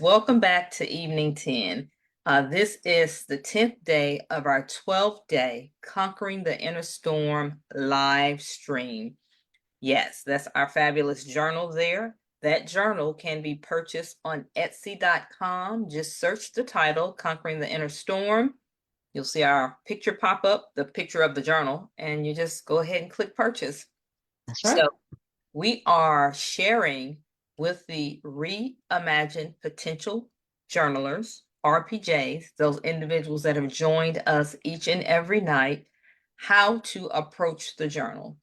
Welcome back to Evening 10. This is the 10th day of our 12th day Conquering the Inner Storm live stream. Yes, that's our fabulous journal there. That journal can be purchased on Etsy.com. Just search the title, Conquering the Inner Storm. You'll see our picture pop up, the picture of the journal, and you just go ahead and click purchase. That's So right. we are sharing with the reimagined potential journalers, RPJs, those individuals that have joined us each and every night, how to approach the journal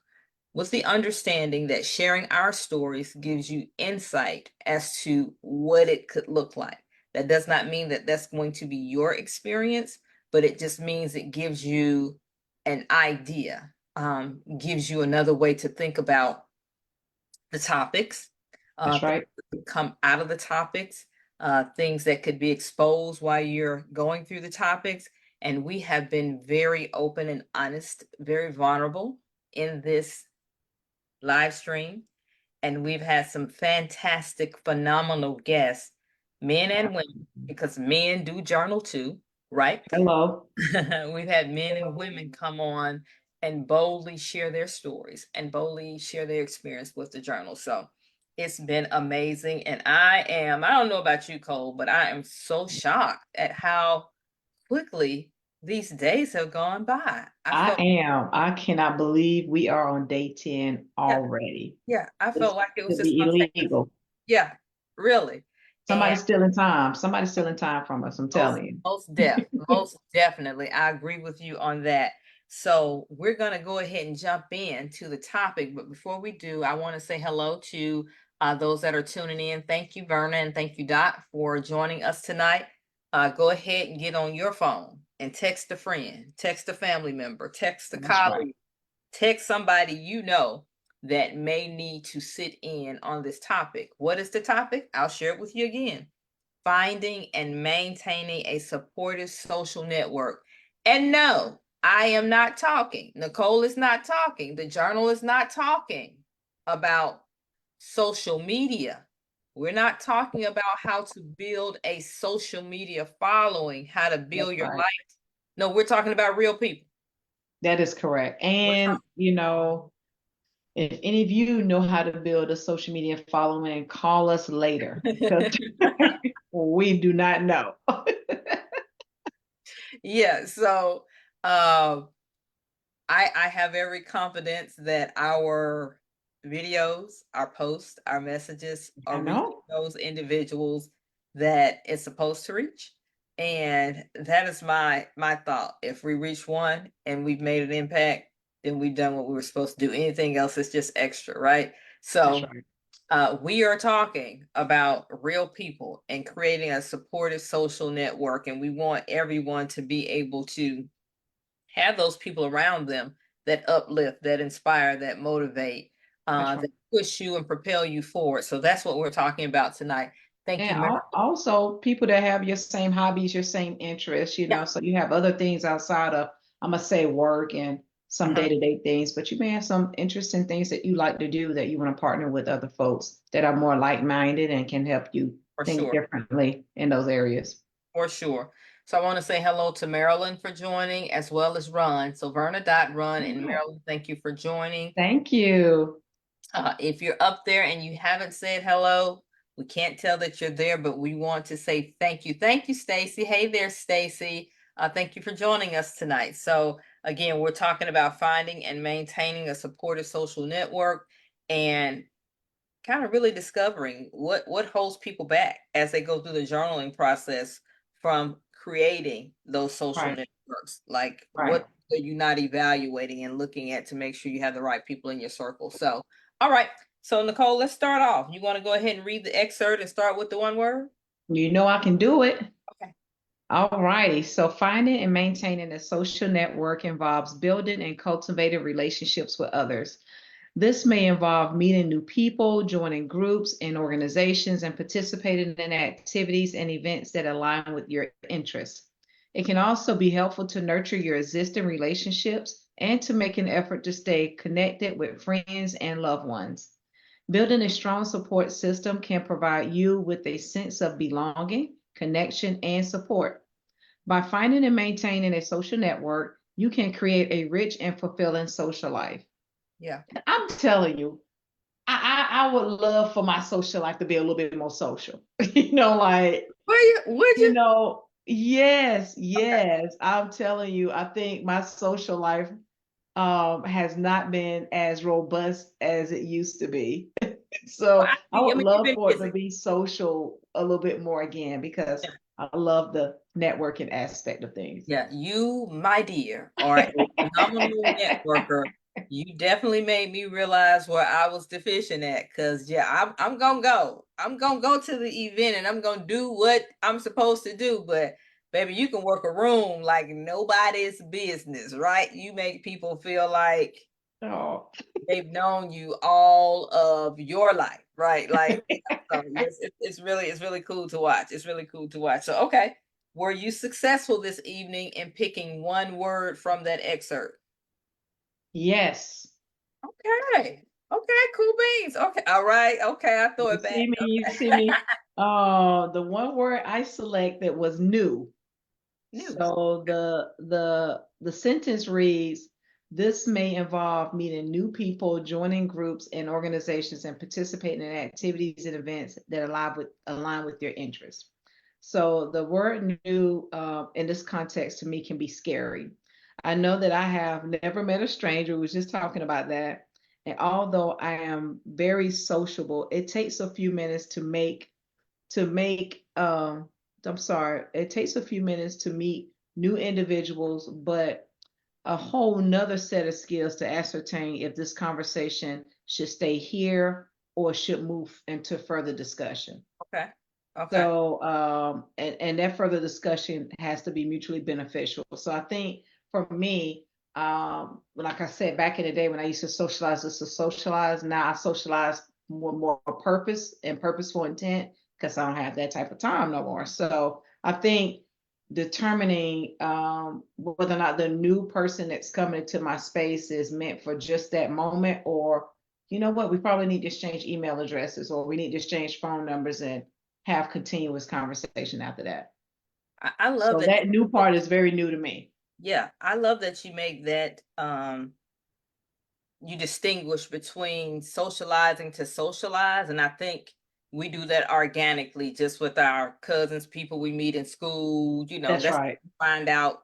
with the understanding that sharing our stories gives you insight as to what it could look like. That does not mean that that's going to be your experience, but it just means it gives you an idea, gives you another way to think about the topics, That's things right. that come out of the topics, things that could be exposed while you're going through the topics. And we have been very open and honest, very vulnerable in this live stream. And we've had some fantastic, phenomenal guests, men and women, because men do journal too, right? Hello. We've had men and women come on and boldly share their stories and boldly share their experience with the journal. So it's been amazing. And I don't know about you, Cole, but I am so shocked at how quickly these days have gone by. I I felt, am. I cannot believe we are on day 10 yeah, already. yeah, I This felt like it was could just be going to take us. illegal. Yeah, really. And Somebody's stealing time. Somebody's stealing time from us, I'm most telling you. most definitely. I agree with you on that. So we're gonna go ahead and jump in to the topic. But before we do, I want to say hello to those that are tuning in. Thank you, Verna, and thank you, Dot, for joining us tonight. Go ahead and get on your phone and text a friend, text a family member, text a That's right. colleague, text somebody you know that may need to sit in on this topic. What is the topic? I'll share it with you again: finding and maintaining a supportive social network. And no, I am not talking. Nicole is not talking. The journal is not talking about social media. We're not talking about how to build a social media following, how to That's build your right. life. No, we're talking about real people. That is correct. We're And, talking, if any of you know how to build a social media following, call us later because we do not know. yeah. So, um, I have every confidence that our videos, our posts, our messages I are reaching know. those individuals that it's supposed to reach. And that is my thought. If we reach one and we've made an impact, then we've done what we were supposed to do. Anything else is just extra, right? That's So right. we are talking about real people and creating a supportive social network, and we want everyone to be able to have those people around them that uplift, that inspire, that motivate, That's right. that push you and propel you forward. So that's what we're talking about tonight. Thank you, And Mary. also people that have your same hobbies, your same interests, Yeah. so you have other things outside of, I'm gonna say, work and some Mhm. day-to-day things, but you may have some interesting things that you like to do that you want to partner with other folks that are more like-minded and can help you For think sure. differently in those areas. For sure. So I want to say hello to Marilyn for joining, as well as Ron. So Verna Dot Run All and right. Marilyn, thank you for joining. Thank you. If you're up there and you haven't said hello, we can't tell that you're there, but we want to say thank you. Thank you, Stacy. Hey there, Stacy. Thank you for joining us tonight. So again, we're talking about finding and maintaining a supportive social network and kind of really discovering what holds people back as they go through the journaling process from creating those social Right, networks. Like right. what are you not evaluating and looking at to make sure you have the right people in your circle? So, all right. So Nicole, let's start off. You want to go ahead and read the excerpt and start with the one word? You know I can do it. Okay. All righty. So finding and maintaining a social network involves building and cultivating relationships with others. This may involve meeting new people, joining groups and organizations, and participating in activities and events that align with your interests. It can also be helpful to nurture your existing relationships and to make an effort to stay connected with friends and loved ones. Building a strong support system can provide you with a sense of belonging, connection, and support. By finding and maintaining a social network, you can create a rich and fulfilling social life. Yeah. I'm telling you, I would love for my social life to be a little bit more social. Like, Would you? yes, Okay. yes. I'm telling you, I think my social life has not been as robust as it used to be. Well, So I I would mean, you've love been for it to busy. be social a little bit more again because I love the networking aspect of things. Yeah, you, my dear, are a phenomenal networker. You definitely made me realize where I was deficient at. Cause yeah, I'm gonna go. I'm gonna go to the event and I'm gonna do what I'm supposed to do. But baby, you can work a room like nobody's business, right? You make people feel like Oh, they've known you all of your life, right? Like, yeah, so yes, it's really cool to watch. It's really cool to watch. So, okay, were you successful this evening in picking one word from that excerpt? yes. Okay, okay, cool beans. Okay, all right, okay, I throw You it back. see me, you Okay, see me. The one word I selected was new. news. So the sentence reads, this may involve meeting new people, joining groups and organizations, and participating in activities and events that align with your interests. So the word new in this context to me can be scary. I know that I have never met a stranger. We was just talking about that. And although I am very sociable, it takes a few minutes to make I'm sorry, it takes a few minutes to meet new individuals, but a whole nother set of skills to ascertain if this conversation should stay here or should move into further discussion. Okay, okay, So, and that further discussion has to be mutually beneficial. So I think for me, like I said, back in the day when I used to socialize just to socialize, now I socialize more purpose and purposeful intent because I don't have that type of time no more. So I think determining whether or not the new person that's coming into my space is meant for just that moment, or you know what, we probably need to exchange email addresses, or we need to exchange phone numbers and have continuous conversation after that. I love So that. that new part is very new to me. Yeah, I love that you make that. You distinguish between socializing to socialize. And I think we do that organically just with our cousins, people we meet in school, That's that's right. find out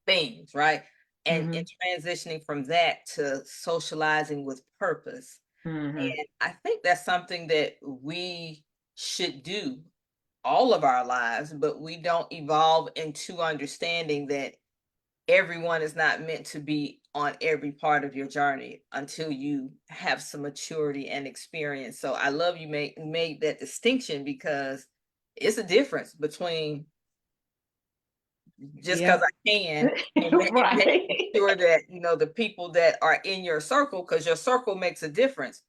things, right? And Hmm. transitioning from that to socializing with purpose. Hmm. And I think that's something that we should do all of our lives, but we don't evolve into understanding that everyone is not meant to be on every part of your journey until you have some maturity and experience. So I love you made that distinction because it's a difference between just because Yep. I can and making Right. sure that the people that are in your circle, because your circle makes a difference,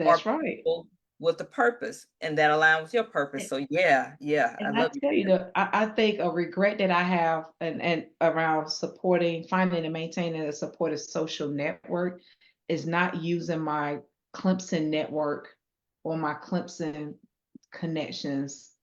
are That's right. people with a purpose and that align with your purpose. So yeah, yeah, I And I love you. tell you, I think a regret that I have and around supporting, finding and maintaining a supportive social network is not using my Clemson network or my Clemson connections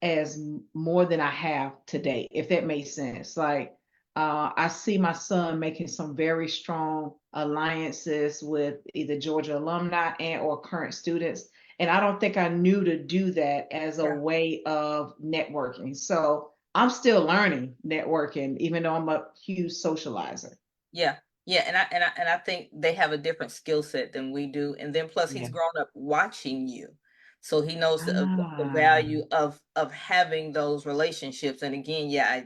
as more than I have today, if that makes sense. Like, I see my son making some very strong alliances with either Georgia alumni and or current students. And I don't think I knew to do that as a Yeah. way of networking. So I'm still learning networking, even though I'm a huge socializer. Yeah. Yeah, and I think they have a different skill set than we do. And then plus he's Yeah. grown up watching you. So he knows the Ah, value of having those relationships. And again, yeah,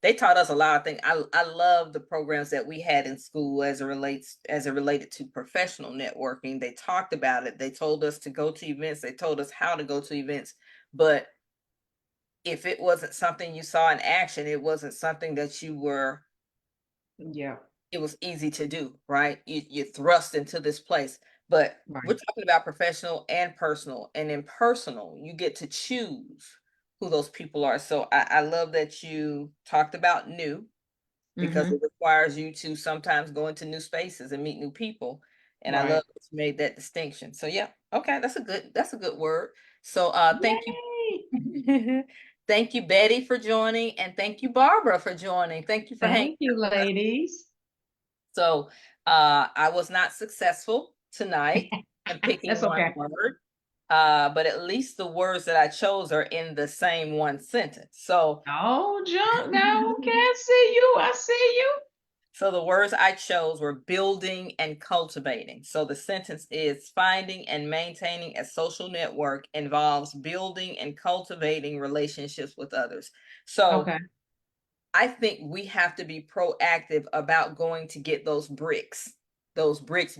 they taught us a lot of things. I love the programs that we had in school as it related to professional networking. They talked about it. They told us to go to events. They told us how to go to events. But if it wasn't something you saw in action, it wasn't something that yeah, it was easy to do, right? You thrust into this place. But we're right. talking about professional and personal. And in personal, you get to choose who those people are. So I love that you talked about new because it Hmm. requires you to sometimes go into new spaces and meet new people. And I Right. love that you made that distinction. So yeah, okay, that's a good word. So thank you. Yay! Thank you, Betty, for joining, and thank you, Barbara, for joining. Thank you for hanging Thank you, out with us. ladies. So I was not successful tonight in picking That's one okay. word, but at least the words that I chose are in the same one sentence. So No junk. No, okay. I see you. I see you. so the words I chose were building and cultivating. So the sentence is finding and maintaining a social network involves building and cultivating relationships with others. So Okay. I think we have to be proactive about going to get those bricks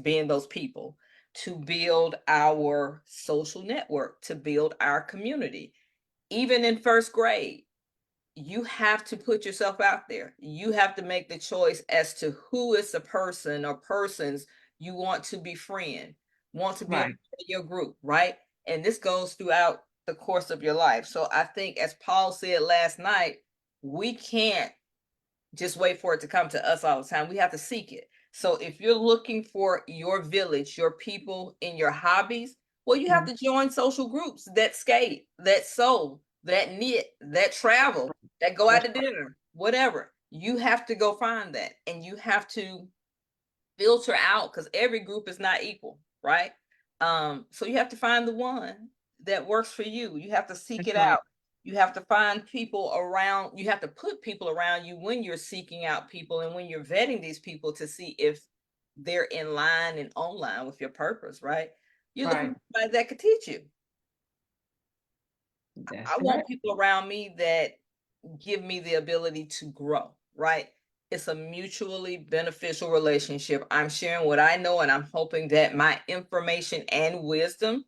being those people to build our social network, to build our community. Even in first grade, you have to put yourself out there. You have to make the choice as to who is the person or persons you want to befriend, want to be a part Right. of your group, right? And this goes throughout the course of your life. So I think, as Paul said last night, we can't just wait for it to come to us all the time. We have to seek it. So if you're looking for your village, your people in your hobbies, well, you have Mhm. to join social groups that skate, that sew, that knit, that travel, that go out That's to right. dinner, whatever. You have to go find that, and you have to filter out, because every group is not equal, right? So you have to find the one that works for you. You have to seek That's it right. out. You have to find people around, you have to put people around you when you're seeking out people and when you're vetting these people to see if they're in line and online with your purpose, right? You're looking Right. for somebody that could teach you. I That's right. want people around me that give me the ability to grow, right? It's a mutually beneficial relationship. I'm sharing what I know, and I'm hoping that my information and wisdom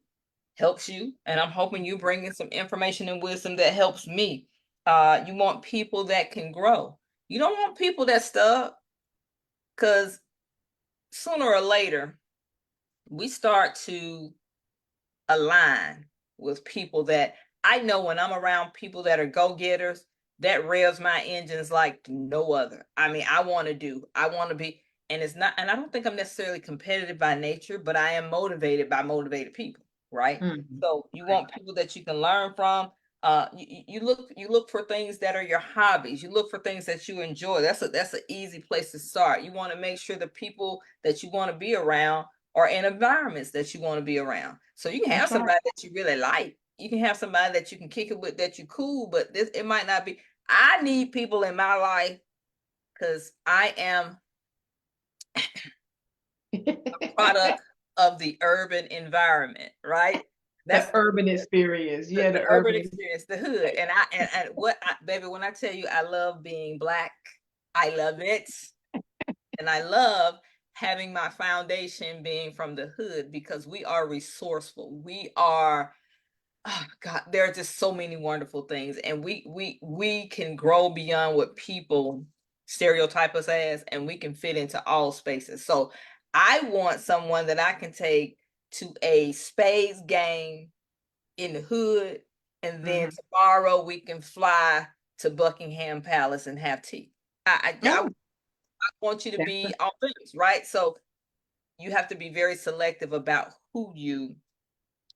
helps you. And I'm hoping you bring in some information and wisdom that helps me. You want people that can grow. You don't want people that stuck, because sooner or later we start to align with people that I know. When I'm around people that are go-getters, that revs my engines like no other. I mean, I want to be, and it's not, and I don't think I'm necessarily competitive by nature, but I am motivated by motivated people, right? Mhm. So you Right. want people that you can learn from. You look for things that are your hobbies. You look for things that you enjoy. That's an easy place to start. You want to make sure the people that you want to be around or in environments that you want to be around. So you can have That's right. somebody that you really like. You can have somebody that you can kick it with, that you cool, but this, it might not be. I need people in my life because I am a product of the urban environment, right? The That's urban experience. Yeah, the the urban urban experience, the hood. And what I, baby, when I tell you I love being black, I love it. And I love having my foundation being from the hood, because we are resourceful. We are, oh God, there are just so many wonderful things, and we can grow beyond what people stereotype us as, and we can fit into all spaces. So I want someone that I can take to a spades game in the hood, and then Mhm. tomorrow we can fly to Buckingham Palace and have tea. I Oh, want you to that's be all things, right? So you have to be very selective about who you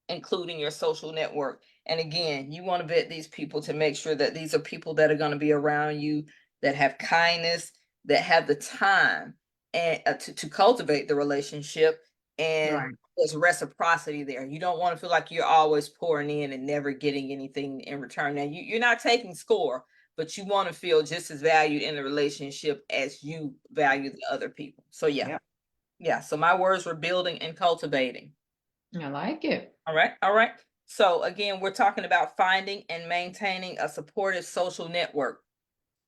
include in your social network. And again, you want to vet these people to make sure that these are people that are going to be around you, that have kindness, that have the time and to cultivate the relationship, and right. there's reciprocity there. You don't want to feel like you're always pouring in and never getting anything in return. Now, you're not taking score, but you want to feel just as valued in the relationship as you value the other people. So yeah, Yep. yeah. So my words were building and cultivating. I like it. All right, all right. So again, we're talking about finding and maintaining a supportive social network.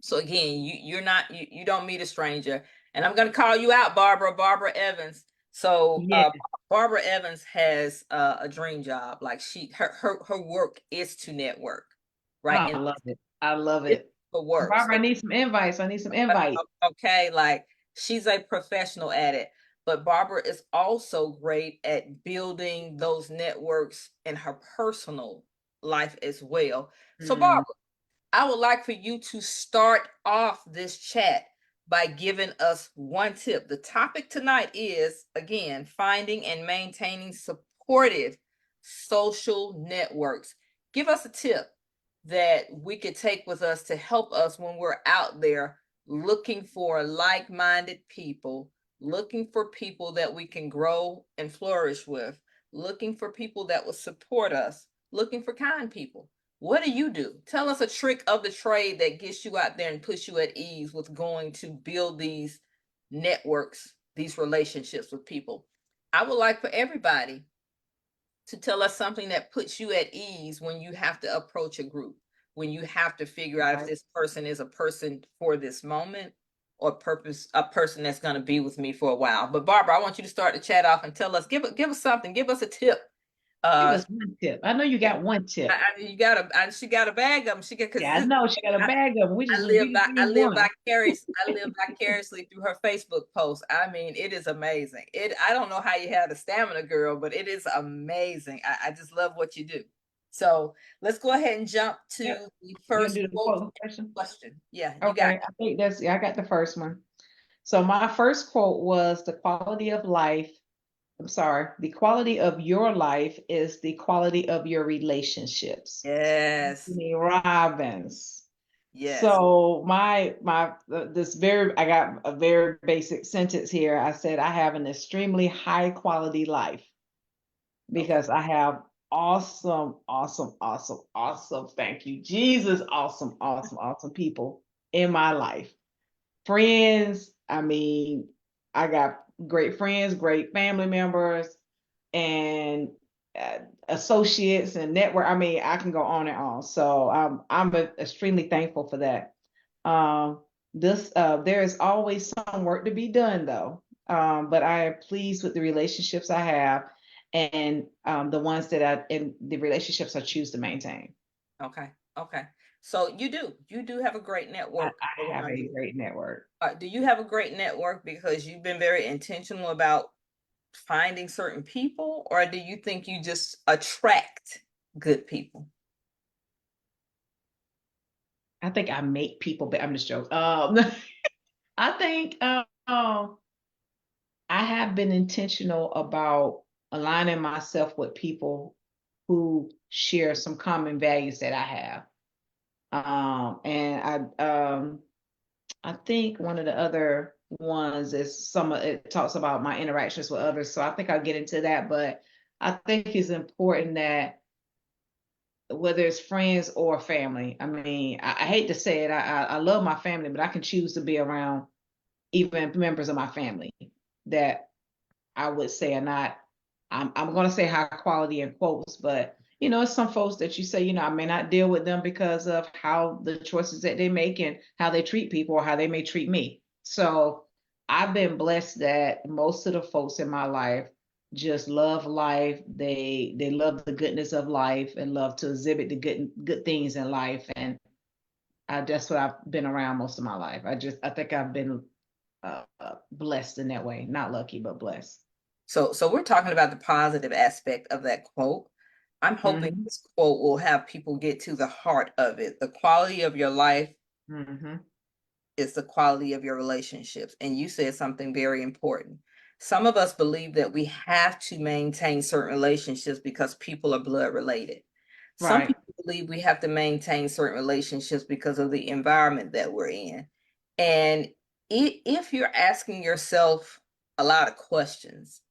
So again, you don't meet a stranger. And I'm going to call you out, Barbara Evans. So Yeah. Barbara Evans has a dream job. Like her work is to network, right? I And love it. I love it's it. for work. Barbara, I So need some invites. I need some invite. okay, like she's a professional at it. But Barbara is also great at building those networks in her personal life as well. So, Mm, Barbara, I would like for you to start off this chat by giving us one tip. The topic tonight is, again, finding and maintaining supportive social networks. Give us a tip that we could take with us to help us when we're out there looking for like minded people, looking for people that we can grow and flourish with, looking for people that will support us, looking for kind people. What do you do? Tell us a trick of the trade that gets you out there and puts you at ease with going to build these networks, these relationships with people. I would like for everybody to tell us something that puts you at ease when you have to approach a group, when you have to figure out if Right. this person is a person for this moment or a person that's going to be with me for a while. But Barbara, I want you to start the chat off and tell us, give us something, give us a tip. Give Uh, us one tip. I know you got one tip. you got she got a bag of them. She got Yeah, I because know she got a I, bag of them. We just I need live one. I live vicariously through her Facebook post. I mean, it is amazing. I don't know how you have the stamina, girl, but it is amazing. I just love what you do. So let's go ahead and jump Yep. to the You gonna first do the quote quote question? question. Yeah, you got Okay, I think that's yeah, I got the first one. So my first quote was the quality of life. I'm sorry, the quality of your life is the quality of your relationships. it. Yes. Anthony Robbins. Yes. So my this very I got a very basic sentence here. I said I have an extremely high quality life Okay. because I have awesome, awesome, awesome, awesome. Thank you, Jesus. Awesome, awesome, awesome people in my life. Friends, I mean, I got great friends, great family members, and uh, associates and network. I mean, I can go on and on. So I'm extremely thankful for that. Um, this there is always some work to be done though. But I am pleased with the relationships I have and the ones that I and the relationships I choose to maintain. Okay. Okay. So you do have a great network I have around a you. great network. Do you have a great network because you've been very intentional about finding certain people, or do you think you just attract good people? I think I make people, but I'm just joking. I think I have been intentional about aligning myself with people who share some common values that I have. And I think one of the other ones is some of it talks about my interactions with others. So I think I'll get into that, but I think it's important that whether it's friends or family. I mean, I hate to say it, I love my family, but I can choose to be around even members of my family that I would say are not, I'm going to say high quality in quotes, but it's some folks that you say, I may not deal with them because of how the choices that they make and how they treat people or how they may treat me. So I've been blessed that most of the folks in my life just love life. They love the goodness of life and love to exhibit the good things in life. And that's what I've been around most of my life. I think I've been blessed in that way. Not lucky, but blessed. So we're talking about the positive aspect of that quote. I'm hoping Hmm. this quote will have people get to the heart of it. The quality of your life Hmm. is the quality of your relationships. And you said something very important. Some of us believe that we have to maintain certain relationships because people are blood related. Some Right. people believe we have to maintain certain relationships because of the environment that we're in. And if you're asking yourself a lot of questions,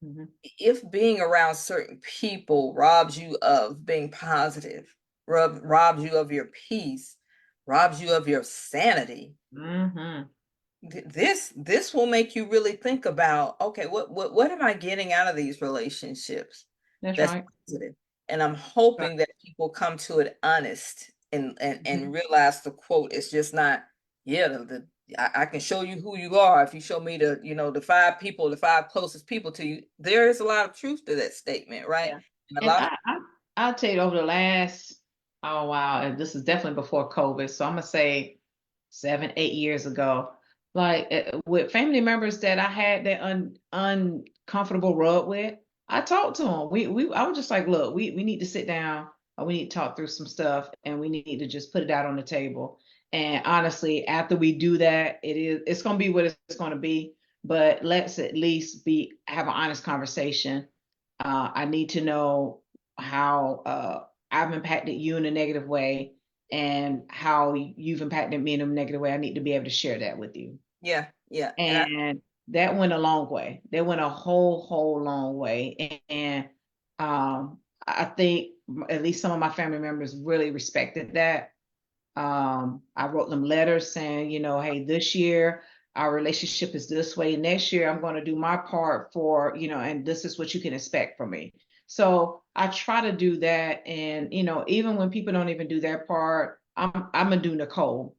Hmm. if being around certain people robs you of being positive, robs you of your peace, robs you of your sanity, Hmm. this will make you really think about, okay, what am I getting out of these relationships That's that's right. positive? And I'm Right. hoping that people come to it honest and Hmm. realize the quote is just not, yeah, I can show you who you are if you show me the the five closest people to you. There is a lot of truth to that statement, right? Yeah. And a And lot of I'll tell you over the last, oh wow, and this is definitely before COVID. So I'm gonna say 7, 8 years ago, like with family members that I had that uncomfortable rub with, I talked to them. I was just like, look, we need to sit down. we need to talk through some stuff, and we need to just put it out on the table. And honestly, after we do that, it's going to be what it's going to be. But let's at least be have an honest conversation. I need to know how I've impacted you in a negative way, and how you've impacted me in a negative way. I need to be able to share that with you. Yeah, yeah. And And that went a long way. That went a whole long way. And I think at least some of my family members really respected that. I wrote them letters saying, hey, this year our relationship is this way. Next year I'm going to do my part for, and this is what you can expect from me. So I try to do that. And, even when people don't even do their part, I'm gonna do Nicole.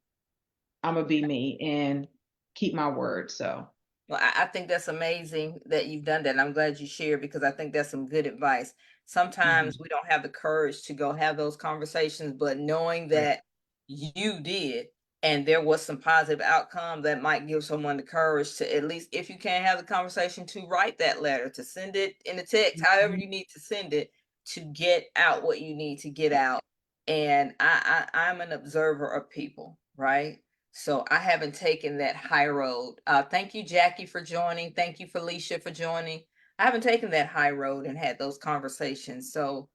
I'm gonna be me and keep my word. So well, I think that's amazing that you've done that. I'm glad you shared because I think that's some good advice. Sometimes mhm, we don't have the courage to go have those conversations, but knowing right. that you did and there was some positive outcome that might give someone the courage to, at least if you can't have the conversation, to write that letter, to send it in a text, however Mhm. you need to send it to get out what you need to get out. And I'm an observer of people, right? So I haven't taken that high road. Thank you, Jackie, for joining. Thank you, Felicia, for joining. I haven't taken that high road and had those conversations. So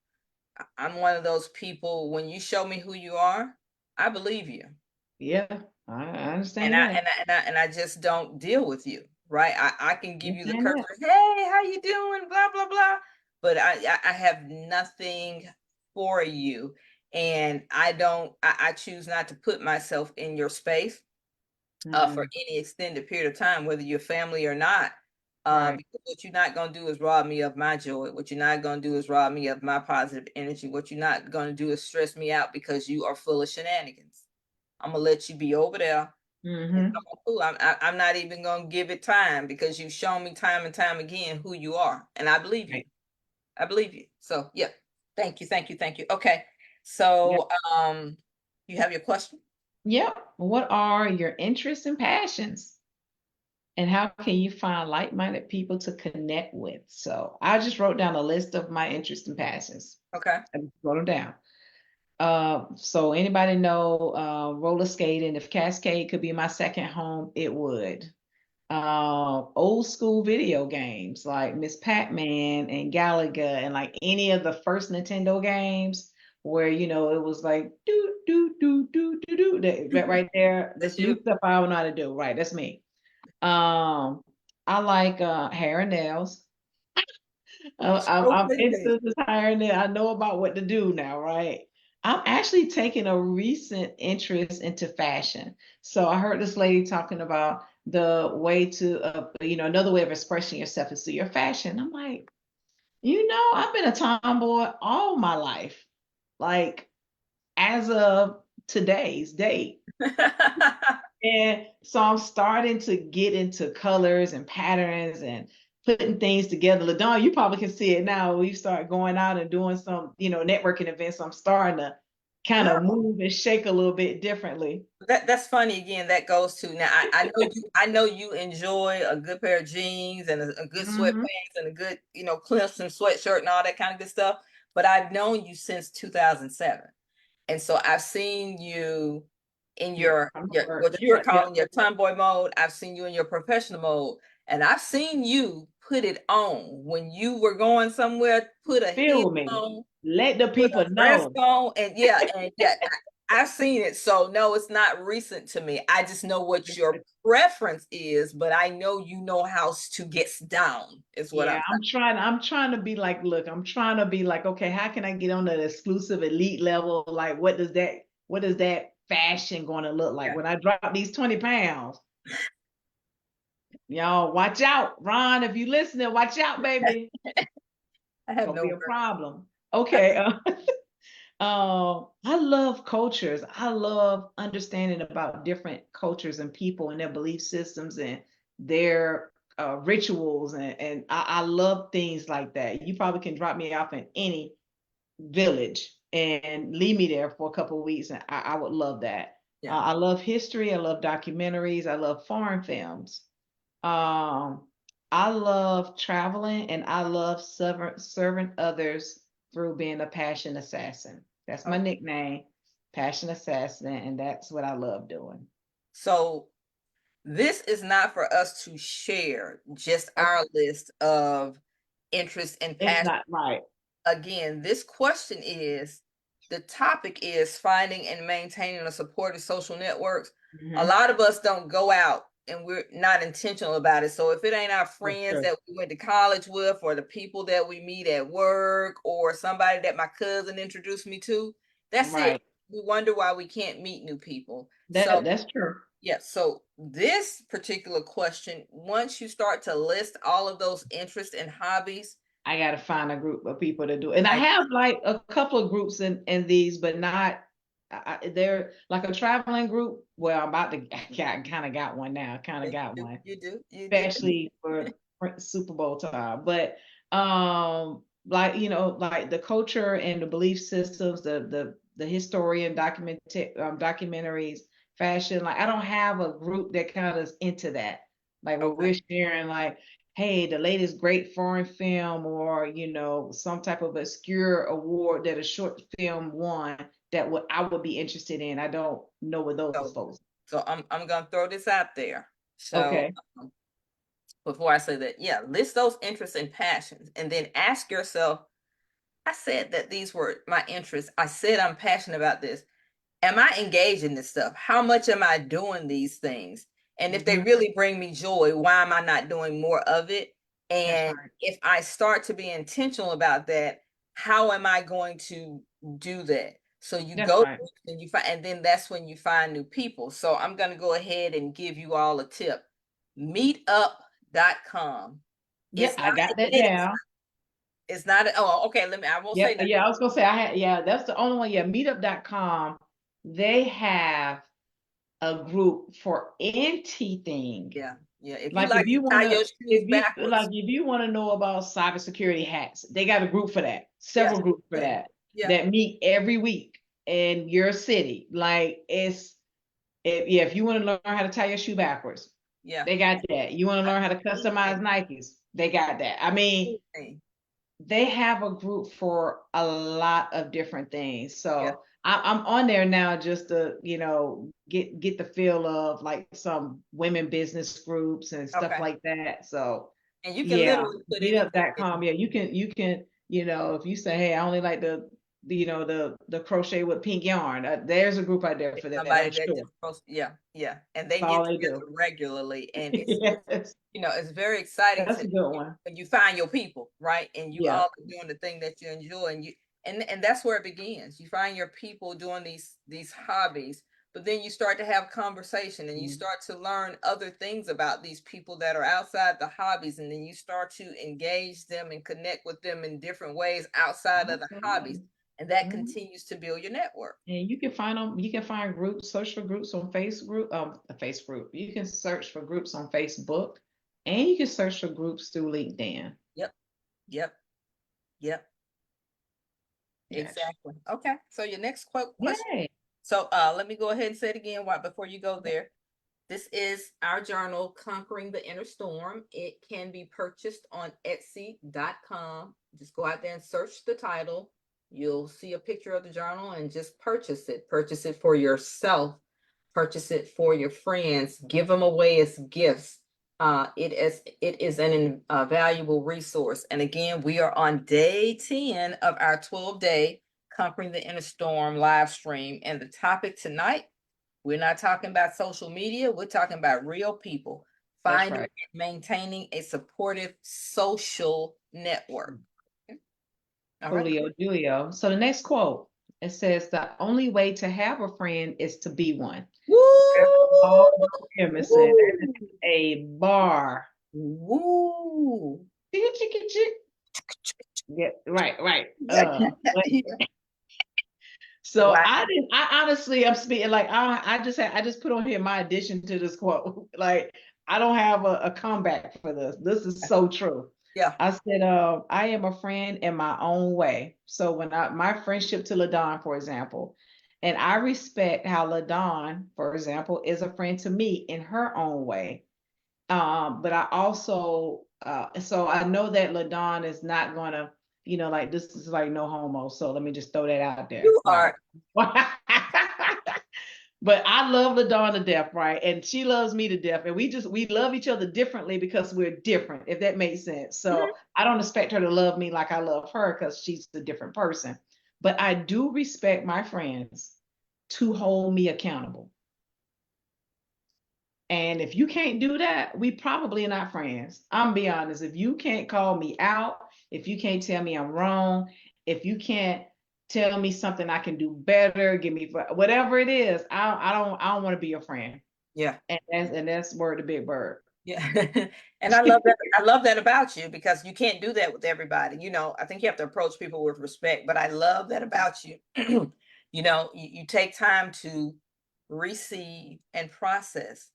I'm one of those people. When you show me who you are, I believe you, Yeah, I and understand I that. and I, and I, and I just don't deal with you, right? I can I give you the understand curse that. words, hey, how you doing? Blah blah blah. But I have nothing for you, and I don't. I choose not to put myself in your space for Mm, any extended period of time, whether you're family or not. right. Because what you're not going to do is rob me of my joy. What you're not going to do is rob me of my positive energy. What you're not going to do is stress me out because you are full of shenanigans. I'm going to let you be over there. And Hmm. so cool. I'm not even going to give it time because you've shown me time and time again who you are. And I believe you. Right. I believe you. So, yeah. Thank you. Thank you. Thank you. Okay. Yeah. So, you have your question? Yep. What are your interests and passions? And how can you find like-minded people to connect with? So I just wrote down a list of my interests and passions. Okay. I just wrote them down. So anybody know roller skating? If Cascade could be my second home, it would. Old school video games like Miss Pac-Man and Galaga, and like any of the first Nintendo games where it was like do do do do do do that right there. That's This new you. stuff I don't know how to do. Right, that's me. I like hair and nails. I'm Okay. into this hiring it. I know about what to do now, right? I'm actually taking a recent interest into fashion. So I heard this lady talking about the way to, another way of expressing yourself is through your fashion. I'm like, I've been a tomboy all my life, like as of today's date. And so I'm starting to get into colors and patterns and putting things together. LaDon, you probably can see it now. We start going out and doing some, networking events. So I'm starting to kind No, of move and shake a little bit differently. that's funny again. That goes to now. I know you enjoy a good pair of jeans and a good Hmm. sweatpants and a good clips and sweatshirt and all that kind of good stuff. But I've known you since 2007, and so I've seen you in Yeah, your work. what That's you are right. Yep. calling your tomboy mode. I've seen you in your professional mode, and I've seen you put it on when you were going somewhere. Put a heel Feel me. on, Let the put a people dress know. on, and yeah, I've seen it. So no, it's not recent to me. I just know what your preference is, but I know you know how to get down, is what Yeah, I'm I'm trying to be like, look, I'm trying to be like, okay, how can I get on that exclusive elite level? Like, what does that fashion going to look like saying. when I drop these 20 pounds? Y'all watch out. Ron, if you listening, watch out, Yeah. baby. I have Gonna no be a worries. problem. Okay. I love cultures. I love understanding about different cultures and people and their belief systems and their rituals, and I love things like that. You probably can drop me off in any village and leave me there for a couple of weeks, and I would love that. Yeah. I love history. I love documentaries. I love foreign films. Um, I love traveling, and I love serving others through being a passion assassin. That's my Okay. nickname, Passion Assassin, and that's what I love doing. So this is not for us to share just Okay. our list of interests and It's passions. not right. Again, this question is the topic is finding and maintaining a supportive social networks. A Hmm. lot of us don't go out and we're not intentional about it. So if it ain't our That's friends true. that we went to college with, or the people that we meet at work, or somebody that my cousin introduced me to, that's it. Right. We wonder why we can't meet new people. So That's true. yeah, so this particular question, once you start to list all of those interests and hobbies, I got to find a group of people to do it. And I like have like a couple of groups in these, but not, they're like a traveling group. Well, I'm about to, I kind of got one now, kind of you got do, one, you do, you do. especially for Super Bowl time. But like like the culture and the belief systems, the historian documentaries, fashion. Like I don't have a group that kind of is into that. Like where Okay. we're sharing like, hey, the latest great foreign film, or some type of obscure award that a short film won that would I would be interested in. I don't know what those So, folks. so I'm gonna throw this out there. So Okay. um, before I say that, yeah, list those interests and passions, and then ask yourself. I said that these were my interests. I said I'm passionate about this. Am I engaged in this stuff? How much am I doing these things? And if they Hmm. really bring me joy, why am I not doing more of it? That's And right. if I start to be intentional about that, how am I going to do that? So you That's go right. and you find, and then that's when you find new people. So I'm going to go ahead and give you all a tip. Meetup.com. Yeah, It's I not, got that again, down. it's not, oh, okay, I won't Yeah, say that. yeah, I was gonna say I had, yeah, that's the only one. Yeah, meetup.com. They have a group for anything. Yeah, yeah. If you Like if like to you tie wanna, your shoes backwards, if you wanna know about cybersecurity hacks, they got a group for that, yes, several groups for yeah, that yeah, that meet every week in your city. Like yeah, if you want to learn how to tie your shoe backwards, yeah. they got that. You want to learn how to Anything, customize Nikes, they got that. I mean, anything. they have a group for a lot of different things. Yeah. So I'm on there now just to, get the feel of like some women business groups and stuff Okay. like that. So And you can yeah, literally put anything in. meetup.com. Yeah, you can, if you say, hey, I only like the crochet with pink yarn, there's a group out there for that, Somebody I'm that sure. just posts, yeah, yeah. And they That's get all they do. together regularly. And Yes, it's very exciting that's to a good one. when you find your people, right? And you Yeah. all are doing the thing that you enjoy, and that's where it begins. You find your people doing these hobbies, but then you start to have conversation and you Mm, start to learn other things about these people that are outside the hobbies, and then you start to engage them and connect with them in different ways outside of the hobbies, absolutely. and that Mhm. continues to build your network. And you can find groups, social groups on Facebook, a face group. You can search for groups on Facebook, and you can search for groups through LinkedIn. Yep, yep, yep. Yes. Exactly. Okay. So your next question. Yay. So let me go ahead and say it again before you go there. This is our journal, Conquering the Inner Storm. It can be purchased on Etsy.com. Just go out there and search the title. You'll see a picture of the journal and just purchase it. Purchase it for yourself. Purchase it for your friends. Give them away as gifts. It is an valuable resource. And again, we are on day 10 of our 12-day Conquering the Inner Storm live stream. And the topic tonight, we're not talking about social media. We're talking about real people. That's Finding right. and maintaining a supportive social network. Okay. All right. Julio Julio. So the next quote, it says, the only way to have a friend is to be one. That's all Woo! Emerson. That Woo! is a bar. Woo! Chicka, chicka, chick. Yeah, right, right. So Wow. I honestly, I'm speaking like I just put on here my addition to this quote. Like I don't have a comeback for this. This is so true. Yeah. I said, I am a friend in my own way. So when my friendship to LaDon, for example, and I respect how LaDon, for example, is a friend to me in her own way. But I also, so I know that LaDon is not gonna like this is like no homo. So let me just throw that out there. You Right. are. But I love LaDawn to death, right? And she loves me to death. And we love each other differently because we're different, if that makes sense. Mhm. So I don't expect her to love me like I love her because she's a different person. But I do respect my friends to hold me accountable. And if you can't do that, we probably are not friends. I'm be honest. If you can't call me out, if you can't tell me I'm wrong, if you can't tell me something I can do better, give me whatever it is, I don't want to be your friend. Yeah. And that's word to Big Bird. Yeah. And I love that. I love that about you because you can't do that with everybody. I think you have to approach people with respect, but I love that about you. You take time to receive and process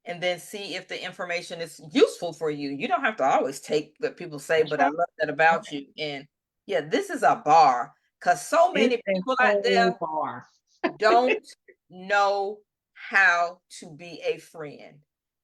and then see if the information is useful for you. You don't have to always take what people say, That's but I right. love that about you. And yeah, this is a bar because so It's many a people out whole there bar. don't know how to be a friend.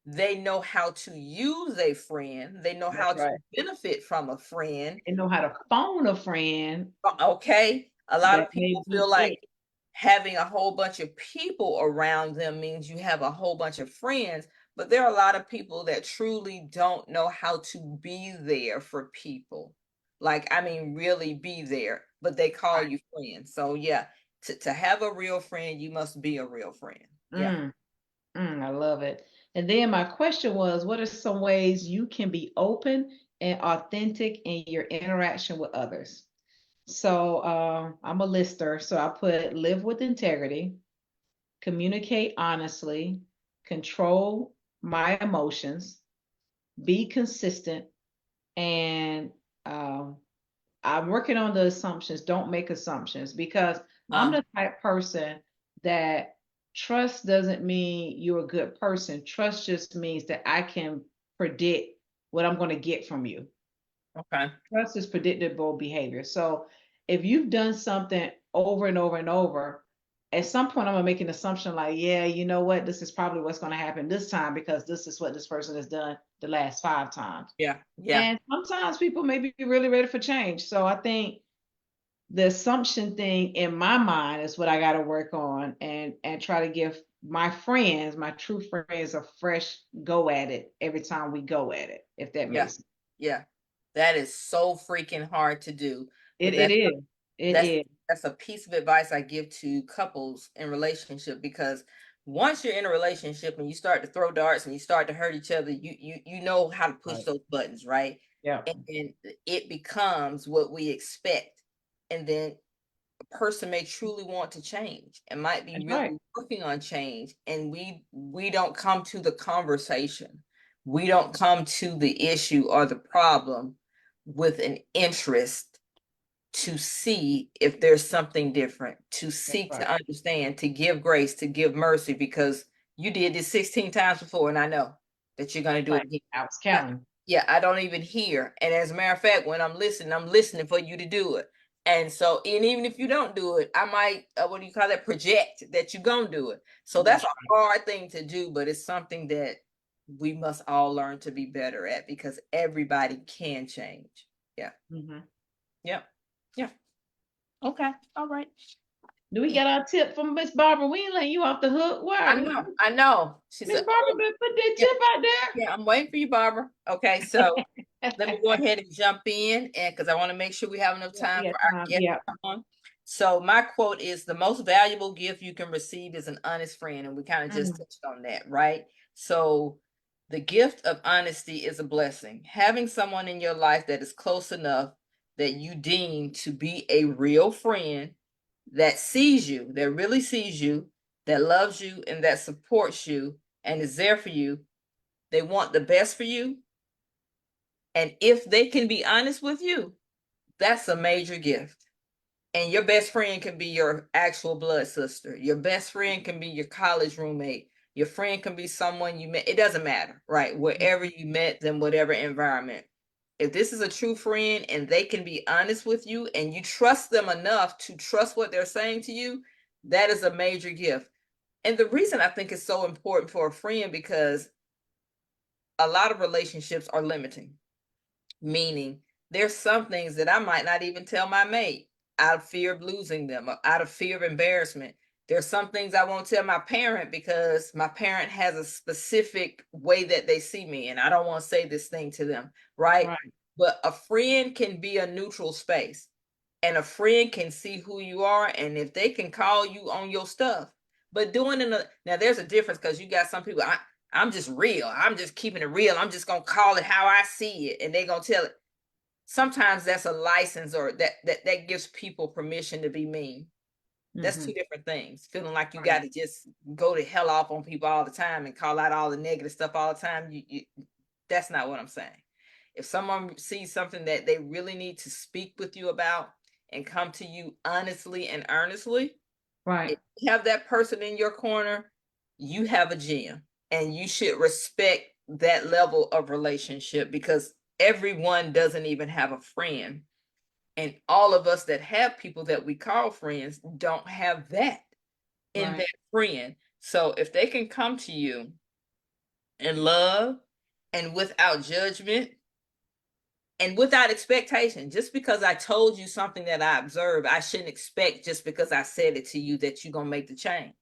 They know how to use a friend. They know That's how to right. benefit from a friend. And know how to phone a friend Okay. A lot that of may people be feel like it. having a whole bunch of people around them means you have a whole bunch of friends, but there are a lot of people that truly don't know how to be there for people. Like, I mean, really be there, but they call Right. you friends. So, yeah, to have a real friend, you must be a real friend. Yeah. Mm. I love it. And then my question was, what are some ways you can be open and authentic in your interaction with others? So I'm a lister, so I put live with integrity, communicate honestly, control my emotions, be consistent, and um, I'm working on the assumptions. Don't make assumptions because I'm Uh, the type person that trust doesn't mean you're a good person. Trust just means that I can predict what I'm going to get from you. okay. Trust is predictable behavior. So if you've done something over and over and over, at some point I'm gonna make an assumption like, yeah, you know what, this is probably what's gonna happen this time because this is what this person has done the last 5 times. Yeah. Yeah. And sometimes people may be really ready for change. So I think the assumption thing in my mind is what I got to work on and try to give my friends, my true friends, a fresh go at it every time we go at it, if that Yeah. makes sense. Yeah. That is so freaking hard to do. But It is. It that's is. that's a piece of advice I give to couples in relationship because once you're in a relationship and you start to throw darts and you start to hurt each other, you know how to push Right. those buttons, right? Yeah. And it becomes what we expect. And then a person may truly want to change and might be That's right. really working on change. And we don't come to the conversation. We don't come to the issue or the problem with an interest to see if there's something different, to That's seek right. to understand, to give grace, to give mercy, because you did this 16 times before, and I know that you're going to do it Like again. I was I- counting. yeah, I don't even hear. And as a matter of fact, when I'm listening for you to do it. And so, and even if you don't do it, I might, what do you call that? Project that you're going to do it. So that's That's a hard thing to do, but it's something that we must all learn to be better at because everybody can change. Yeah. right. Hmm. Yep. Yeah. Okay. All right. Do we get our tip from Miss Barbara? We ain't letting you off the hook. I Why? know. I know. She Miss said, Barbara "Oh, been put that yeah, tip out yeah. I'm waiting for you, Barbara." Okay, so let me there. go ahead and jump in, and because I want to make sure we have enough Yeah, time yeah, for our time. guest Yeah. to come on. So my quote is, "The most valuable gift you can receive is an honest friend," and we kind of just Mm, touched on that, right? So the gift of honesty is a blessing. Having someone in your life that is close enough that you deem to be a real friend that sees you, that really sees you, that loves you, and that supports you and is there for you. They want the best for you. And if they can be honest with you, that's a major gift. And your best friend can be your actual blood sister. Your best friend can be your college roommate. Your friend can be someone you met. It doesn't matter, right? Wherever you met them, whatever environment. If this is a true friend and they can be honest with you and you trust them enough to trust what they're saying to you, that is a major gift. And the reason I think it's so important for a friend because a lot of relationships are limiting, meaning there's some things that I might not even tell my mate out of fear of losing them, or out of fear of embarrassment. There's some things I won't tell my parent because my parent has a specific way that they see me, and I don't want to say this thing to them, right? Right. But a friend can be a neutral space, and a friend can see who you are, and if they can call you on your stuff. But doing it now, there's a difference because you got some people. I'm just real. I'm just keeping it real. I'm just gonna call it how I see it, and they're gonna tell it. Sometimes that's a license, or that gives people permission to be mean. That's two Hmm. different things. Feeling like you Right. got to just go to hell off on people all the time and call out all the negative stuff all the time. That's not what I'm saying. If someone sees something that they really need to speak with you about and come to you honestly and earnestly, Right. if you have that person in your corner, you have a gem, and you should respect that level of relationship, because everyone doesn't even have a friend. And all of us that have people that we call friends don't have that in Right. that friend. So if they can come to you in love and without judgment and without expectation, just because I told you something that I observed, I shouldn't expect just because I said it to you that you're going to make the change.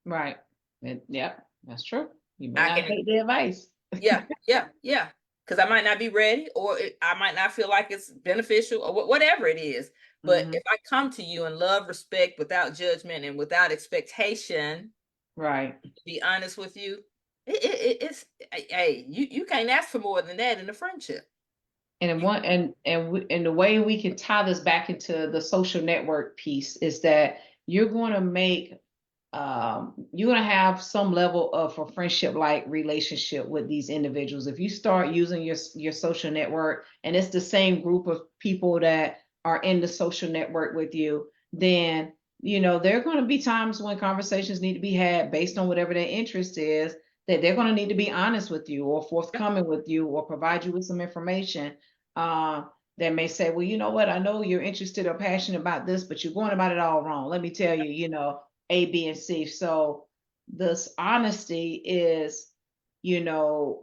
Right. Yep, that's true. You may I not can, take the advice. yeah, yeah, yeah. Because I might not be ready, or I might not feel like it's beneficial, or whatever it is. But Hmm. if I come to you in love, respect, without judgment, and without expectation, Right. to be honest with you, it's, hey, you can't ask for more than that in a friendship. And You, one and the way we can tie this back into the social network piece is that you're going to make you're going to have some level of a friendship like relationship with these individuals if you start using your social network and it's the same group of people that are in the social network with you. Then there are going to be times when conversations need to be had based on whatever their interest is, that they're going to need to be honest with you or forthcoming with you or provide you with some information. uh, that may say, well, you know what, I know you're interested or passionate about this, but you're going about it all wrong. Let me tell you, A, B, and C. So this honesty is,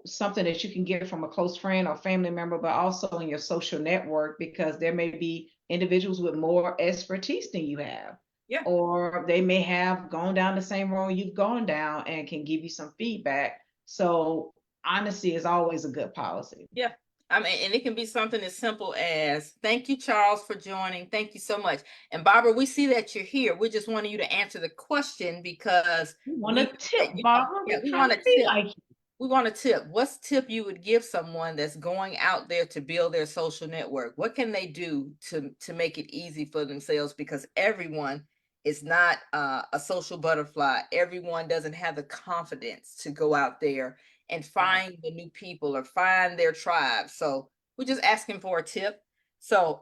something that you can get from a close friend or family member, but also in your social network, because there may be individuals with more expertise than you have, yeah, or they may have gone down the same road you've gone down and can give you some feedback. So honesty is always a good policy. yeah. I mean, and it can be something as simple as, "Thank you, Charles, for joining. Thank you so much." And Barbara, we see that you're here. We just wanted you to answer the question because We want we a know that tip, Barbara. yeah, We're we trying want to a be tip. like you. We want a tip. What's tip you would give someone that's going out there to build their social network? What can they do to make it easy for themselves? Because everyone is not a social butterfly. Everyone doesn't have the confidence to go out there and Right. find the new people or find their tribe. So we're just asking for a tip. So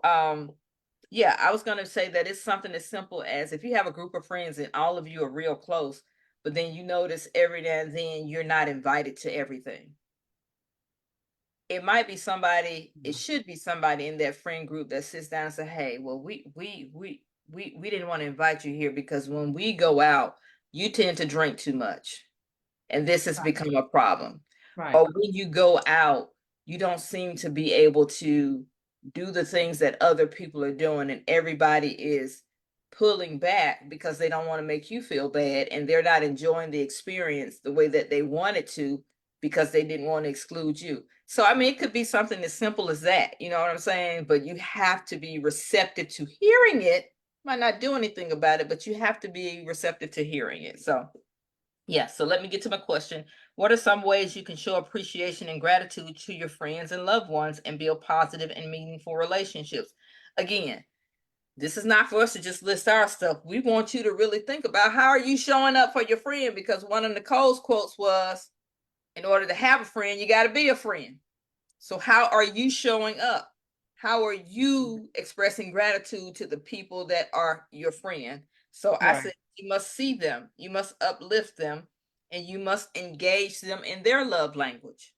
yeah, I was gonna say that it's something as simple as, if you have a group of friends and all of you are real close, but then you notice every now and then you're not invited to everything. It might be somebody, it should be somebody in that friend group that sits down and say, "Hey, well, we didn't want to invite you here because when we go out, you tend to drink too much, and this has Right. become a problem." Right. Or when you go out, you don't seem to be able to do the things that other people are doing, and everybody is pulling back because they don't want to make you feel bad, and they're not enjoying the experience the way that they wanted to because they didn't want to exclude you. So, I mean, it could be something as simple as that, you know what I'm saying? But you have to be receptive to hearing it. Might not do anything about it, but you have to be receptive to hearing it. So, yeah, so let me get to my question. What are some ways you can show appreciation and gratitude to your friends and loved ones and build positive and meaningful relationships? Again, this is not for us to just list our stuff. We want you to really think about, how are you showing up for your friend? Because one of Nicole's quotes was, "In order to have a friend, you got to be a friend." So, how are you showing up? How are you expressing gratitude to the people that are your friend? So, I Right. said, you must see them, you must uplift them, and you must engage them in their love language.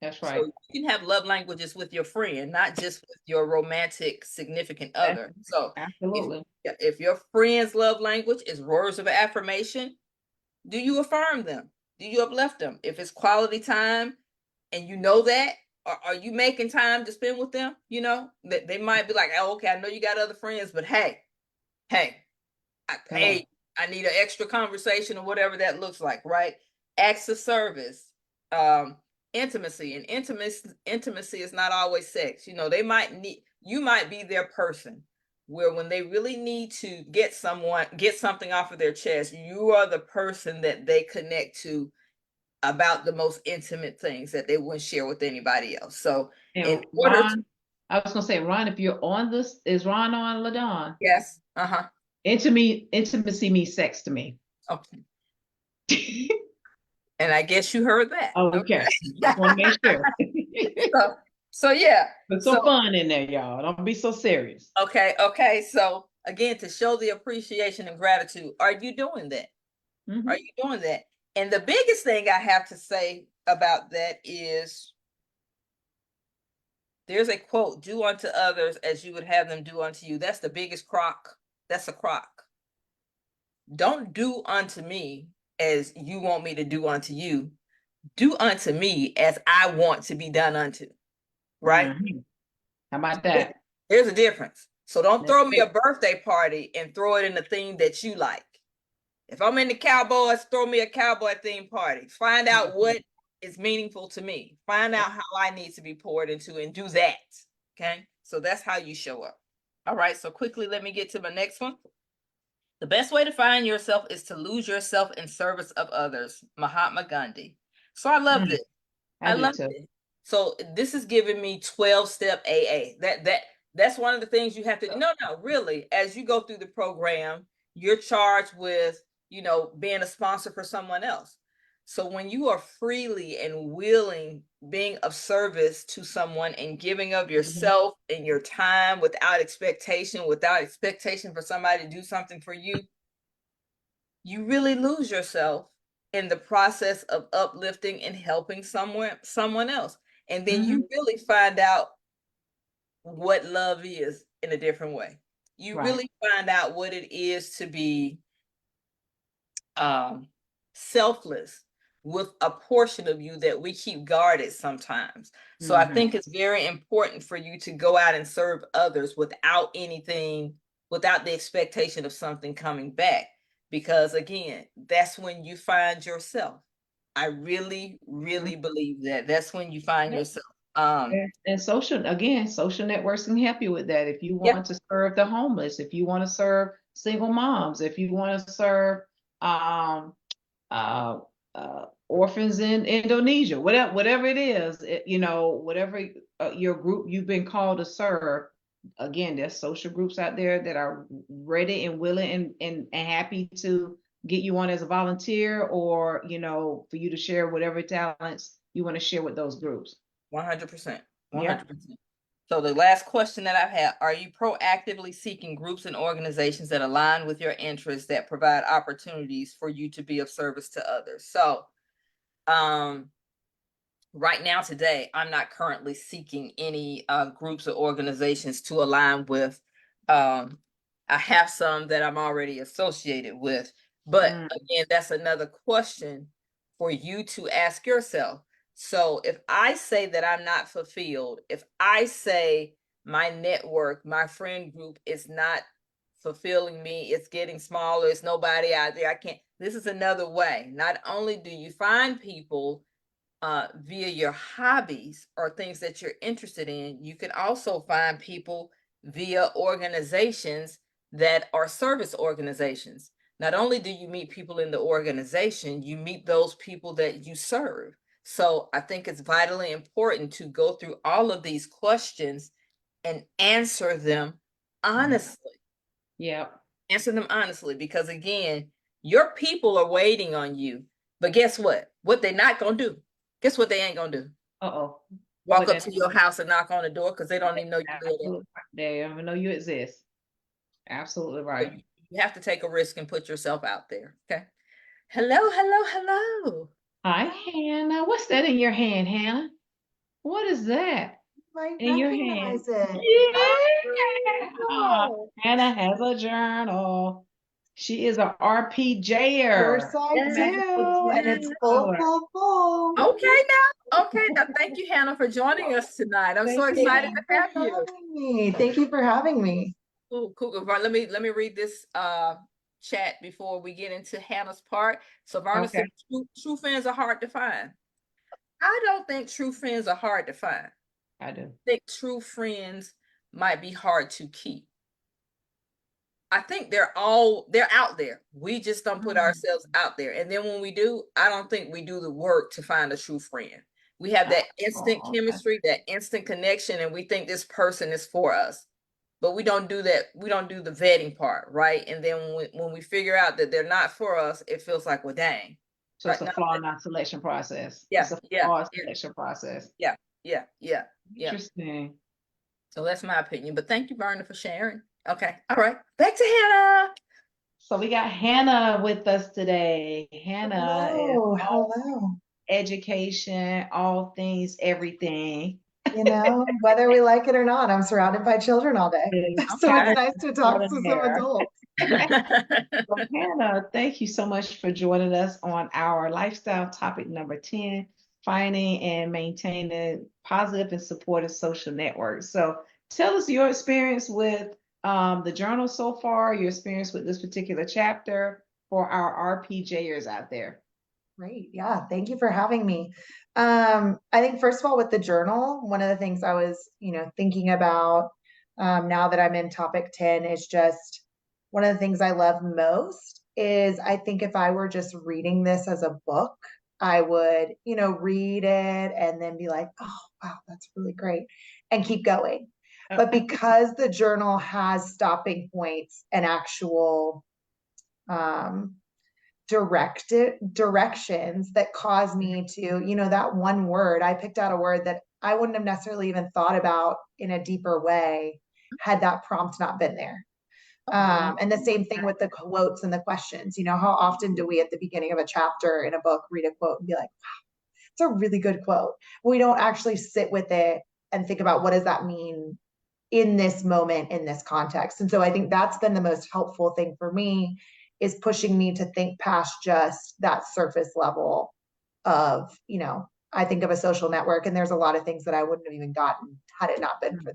That's So, right. you can have love languages with your friend, not just with your romantic significant That's other. So, if absolutely. if your friend's love language is words of affirmation, do you affirm them? Do you uplift them? If it's quality time and you know that, are you making time to spend with them? You know, that they might be like, oh, okay, I know you got other friends, but hey, hey, Hello. I need an extra conversation or whatever that looks like, right? Acts of service, um, intimacy, and intimacy is not always sex. You know, you might be their person where when they really need to get something off of their chest, you are the person that they connect to about the most intimate things that they wouldn't share with anybody else. So in And order to, Ron, I was gonna say, Ron, if you're on this, is Ron on Ladon? yes, uh-huh. Intimacy means sex to me. Okay. And I guess you heard that. Okay. Just want to make sure. So, so yeah. Put So some fun in there, y'all. Don't be so serious. okay. So again, to show the appreciation and gratitude, are you doing that? Are Hmm. you doing that? And the biggest thing I have to say about that is there's a quote, do unto others as you would have them do unto you. That's the biggest crock. That's a crock. Don't do unto me as you want me to do unto you. Do unto me as I want to be done unto. Right? Hmm. How about that? There's a difference. So don't That's throw me a it. birthday party and throw it in the theme that you like. If I'm in the Cowboys, throw me a cowboy theme party. Find out Mhm. what is meaningful to me. Find out how I need to be poured into and do that. Okay. So that's how you show up. All right. So quickly, let me get to my next one. The best way to find yourself is to lose yourself in service of others. Mahatma Gandhi. So I love Mm, this. I I do love too. it. So this is giving me 12-step AA. That's one of the things you have to no, really, as you go through the program, you're charged with, being a sponsor for someone else. So when you are freely and willing being of service to someone and giving of Mhm. yourself and your time without expectation for somebody to do something for you really lose yourself in the process of uplifting and helping someone else. And then Mhm. you really find out what love is in a different way. You Right. really find out what it is to be um, selfless with a portion of you that we keep guarded sometimes. So I Mhm. think it's very important for you to go out and serve others without the expectation of something coming back. Because again, that's when you find yourself. I really, Mhm. really believe that. That's when you find Yep. yourself. Um, And social networks can help you with that. If you yeah, want to serve the homeless, if you want to serve single moms, if you want to serve um, orphans in Indonesia, whatever it is, whatever your group you've been called to serve. Again, there's social groups out there that are ready and willing and happy to get you on as a volunteer, or for you to share whatever talents you want to share with those groups. 100%. Yeah. 100%. So the last question that I've had, are you proactively seeking groups and organizations that align with your interests that provide opportunities for you to be of service to others? So, um, right now today I'm not currently seeking any groups or organizations to align with. I have some that I'm already associated with, but Mm, again, that's another question for you to ask yourself. So if I say that I'm not fulfilled, if I say my network, my friend group is not fulfilling me, it's getting smaller, it's nobody out there, I can't, this is another way. Not only do you find people via your hobbies or things that you're interested in, you can also find people via organizations that are service organizations. Not only do you meet people in the organization, you meet those people that you serve. So I think it's vitally important to go through all of these questions and answer them mm, honestly. yeah. Answer them honestly, because again, your people are waiting on you. But guess what? What they're not gonna do? Guess what they ain't gonna do? Uh-oh. Walk What up that to your house and knock on the door because they don't even know you live there. absolutely right. They don't even know you exist. Absolutely So right. you have to take a risk and put yourself out there. Okay. Hello. Hi, Hannah. What's that in your hand, Hannah? What is that Might in your hand? recognize it. Yeah. Oh, Hannah has a journal. She is an Course RPJer. I Yes, Magical do. And it's Journal full, Hour. full, full. okay now. Okay, now thank you, Hannah, for joining us tonight. I'm so Thank Thank excited you. you to for have you. having me. Thank you for having me. Cool, cool. Let me read this chat before we get into Hannah's part. So Verna Okay. said true friends are hard to find. I don't think true friends are hard to find. I do. I think true friends might be hard to keep. I think they're out there. We just don't put ourselves out there. And then when we do, I don't think we do the work to find a true friend. We have that instant Oh, okay. chemistry, that instant connection, and we think this person is for us. But we don't do that. We don't do the vetting part, right? And then when we figure out that they're not for us, it feels like, well, dang. So it's Right a now, flaw in our selection process. yeah, It's a yeah, flawed yeah, selection process. yeah, yeah, yeah, yeah. Interesting. So that's my opinion. But thank you, Verna, for sharing. Okay. All right. Back to Hannah. So we got Hannah with us today. Hannah is Hello, all hello. education, all things, everything. Whether we like it or not, I'm surrounded by children all day. So it's Okay. nice to talk to some There. adults. So Hannah, thank you so much for joining us on our lifestyle topic number 10, finding and maintaining positive and supportive social networks. So tell us your experience with the journal so far, your experience with this particular chapter for our RPJers out there. Great. Yeah. Thank you for having me. I think first of all, with the journal, one of the things I was, thinking about now that I'm in topic 10 is just one of the things I love most is I think if I were just reading this as a book, I would, read it and then be like, oh, wow, that's really great and keep going. But because the journal has stopping points and actual um, directions that cause me to, that one word, I picked out a word that I wouldn't have necessarily even thought about in a deeper way had that prompt not been there. And the same thing with the quotes and the questions. How often do we at the beginning of a chapter in a book read a quote and be like, wow, it's a really good quote. We don't actually sit with it and think about what does that mean in this moment, in this context. And so I think that's been the most helpful thing for me is pushing me to think past just that surface level of, I think of a social network and there's a lot of things that I wouldn't have even gotten had it not been for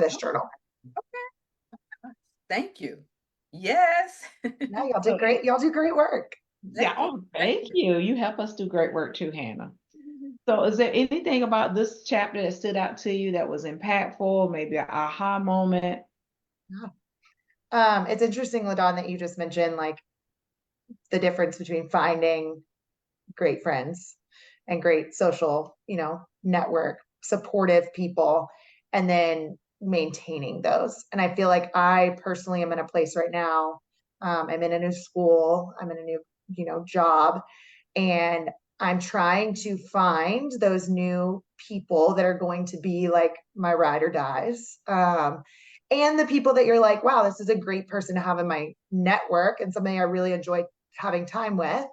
this journal. Thank you. Yes. Yeah, y'all So, did great. Y'all do great work. yeah, oh, thank you. You help us do great work too, Hannah. So, is there anything about this chapter that stood out to you that was impactful, maybe an aha moment? Yeah. It's interesting, LaDon, that you just mentioned like the difference between finding great friends and great social, network, supportive people, and then maintaining those. And I feel like I personally am in a place right now. I'm in a new school. I'm in a new, job, and I'm trying to find those new people that are going to be like my ride or dies. And the people that you're like, wow, this is a great person to have in my network and something I really enjoy having time with.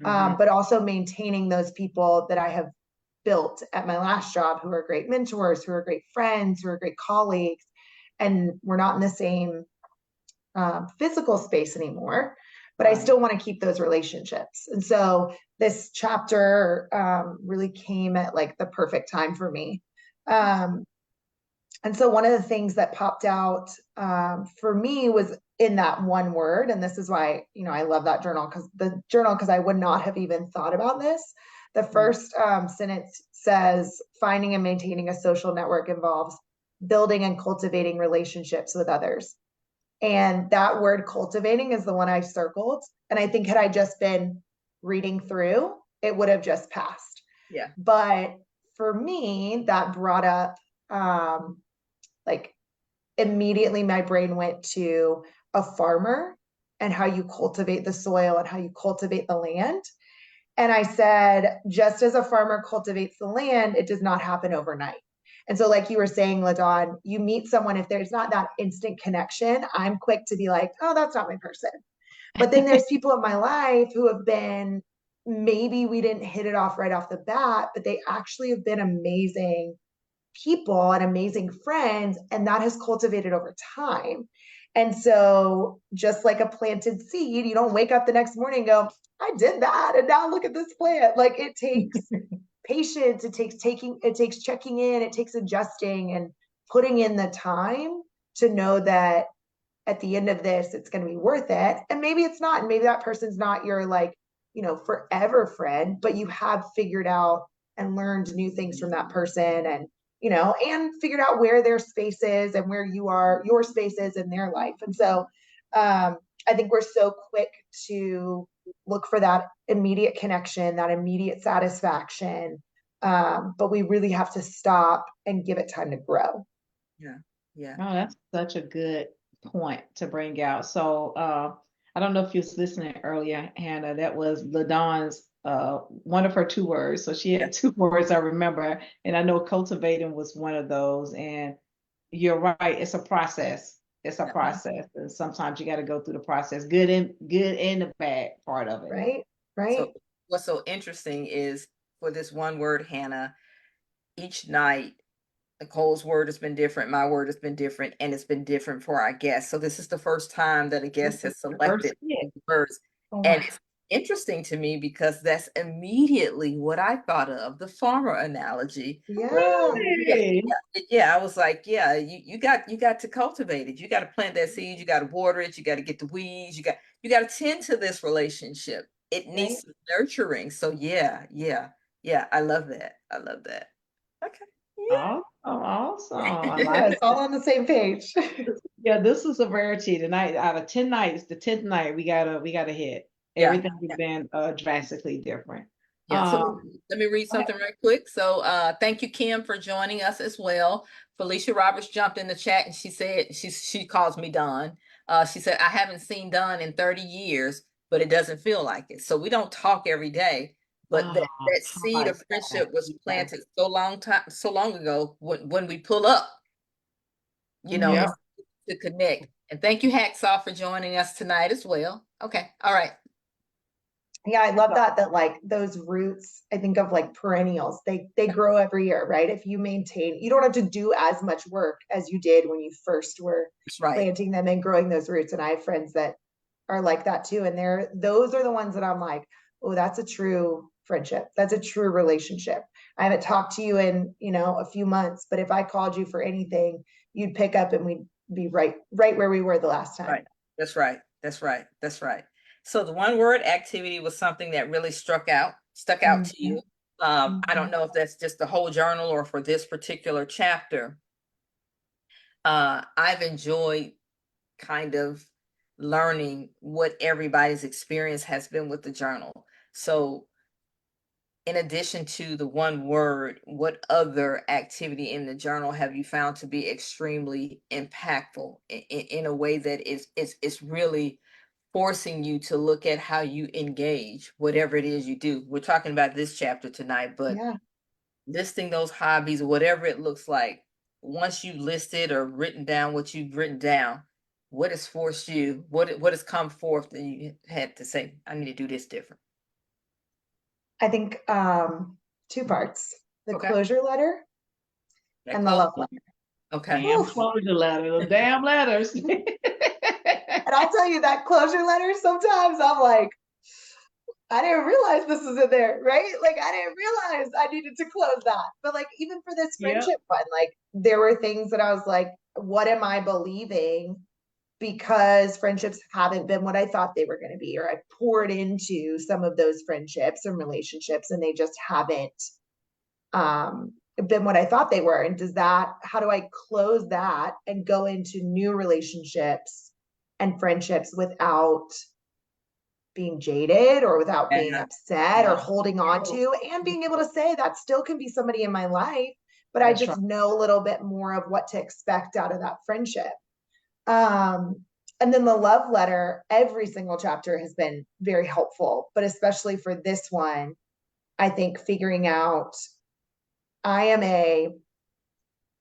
But also maintaining those people that I have built at my last job who are great mentors, who are great friends, who are great colleagues. And we're not in the same physical space anymore, but I still want to keep those relationships. And so this chapter really came at like the perfect time for me. And so one of the things that popped out for me was in that one word. And this is why, I love that journal because I would not have even thought about this. The first sentence says, finding and maintaining a social network involves building and cultivating relationships with others. And that word cultivating is the one I circled. And I think had I just been reading through, it would have just passed. Yeah. But for me, that brought up like immediately my brain went to a farmer and how you cultivate the soil and how you cultivate the land. And I said, just as a farmer cultivates the land, it does not happen overnight. And so, like you were saying, LaDon, you meet someone, if there's not that instant connection, I'm quick to be like, oh, that's not my person. But then there's people in my life who have been, maybe we didn't hit it off right off the bat, but they actually have been amazing people and amazing friends. And that has cultivated over time. And so just like a planted seed, you don't wake up the next morning and go, I did that. And now look at this plant. Like it takes patience, it takes checking in, it takes adjusting and putting in the time to know that at the end of this, it's going to be worth it. And maybe it's not. And maybe that person's not your like, forever friend, but you have figured out and learned new things from that person and figured out where their space is and where your space is in their life. And so I think we're so quick to look for that immediate connection, that immediate satisfaction. But we really have to stop and give it time to grow. Yeah. Yeah. Oh, that's such a good point to bring out. So I don't know if you was listening earlier, Hannah. That was LaDawn's one of her two words. So she had two words I remember, and I know cultivating was one of those. And you're right, it's a process. It's a process, and sometimes you got to go through the process, good and the bad part of it. Right. Right. So what's so interesting is for this one word, Hannah, each night Nicole's word has been different, my word has been different, and it's been different for our guests. So this is the first time that a guest has selected words. Oh, And it's interesting to me because that's immediately what I thought of, the farmer analogy. yeah. Really? Yeah, I was like, yeah, you got to cultivate it. You got to plant that seed, you got to water it, you got to get the weeds, you got to tend to this relationship. It needs some nurturing. So yeah, I love that. I love that. Okay. Yeah. Awesome. I Yeah, like it's all on the same page. Yeah, this is a rarity. Tonight, out of 10 nights, the 10th night we gotta hit. Yeah. Everything has been drastically different. Yeah, so let me read something right quick. So thank you, Kim, for joining us as well. Felicia Roberts jumped in the chat and she said she calls me Dawn. She said, I haven't seen Dawn in 30 years, but it doesn't feel like it. So we don't talk every day, but that seed of friendship was planted so long ago when we pull up, to connect. And thank you, Hacksaw, for joining us tonight as well. Okay, all right. Yeah, I love that like those roots, I think of like perennials. They grow every year, right? If you maintain, you don't have to do as much work as you did when you first were planting them and growing those roots. And I have friends that are like that too. And those are the ones that I'm like, oh, that's a true friendship. That's a true relationship. I haven't talked to you in, a few months, but if I called you for anything, you'd pick up and we'd be right where we were the last time. Right. That's right. That's right. That's right. So the one word activity was something that really stuck out to you. I don't know if that's just the whole journal or for this particular chapter. I've enjoyed kind of learning what everybody's experience has been with the journal. So in addition to the one word, what other activity in the journal have you found to be extremely impactful in a way that is really forcing you to look at how you engage whatever it is you do? We're talking about this chapter tonight, but listing those hobbies, whatever it looks like, once you listed or written down what you've written down, what has forced you, what has come forth that you had to say, I need to do this different? I think two parts, the Okay. closure letter and the love letter. Okay. Damn closure letter, the damn letters. And I'll tell you that closure letter, sometimes I'm like, I didn't realize this was in there, right? Like I didn't realize I needed to close that. But like even for this friendship one, like there were things that I was like, what am I believing? Because friendships haven't been what I thought they were going to be, or I poured into some of those friendships and relationships and they just haven't been what I thought they were. And how do I close that and go into new relationships and friendships without being jaded or without being upset or holding on to, and being able to say that still can be somebody in my life, but I just know a little bit more of what to expect out of that friendship. And then the love letter, every single chapter has been very helpful, but especially for this one, I think figuring out I am a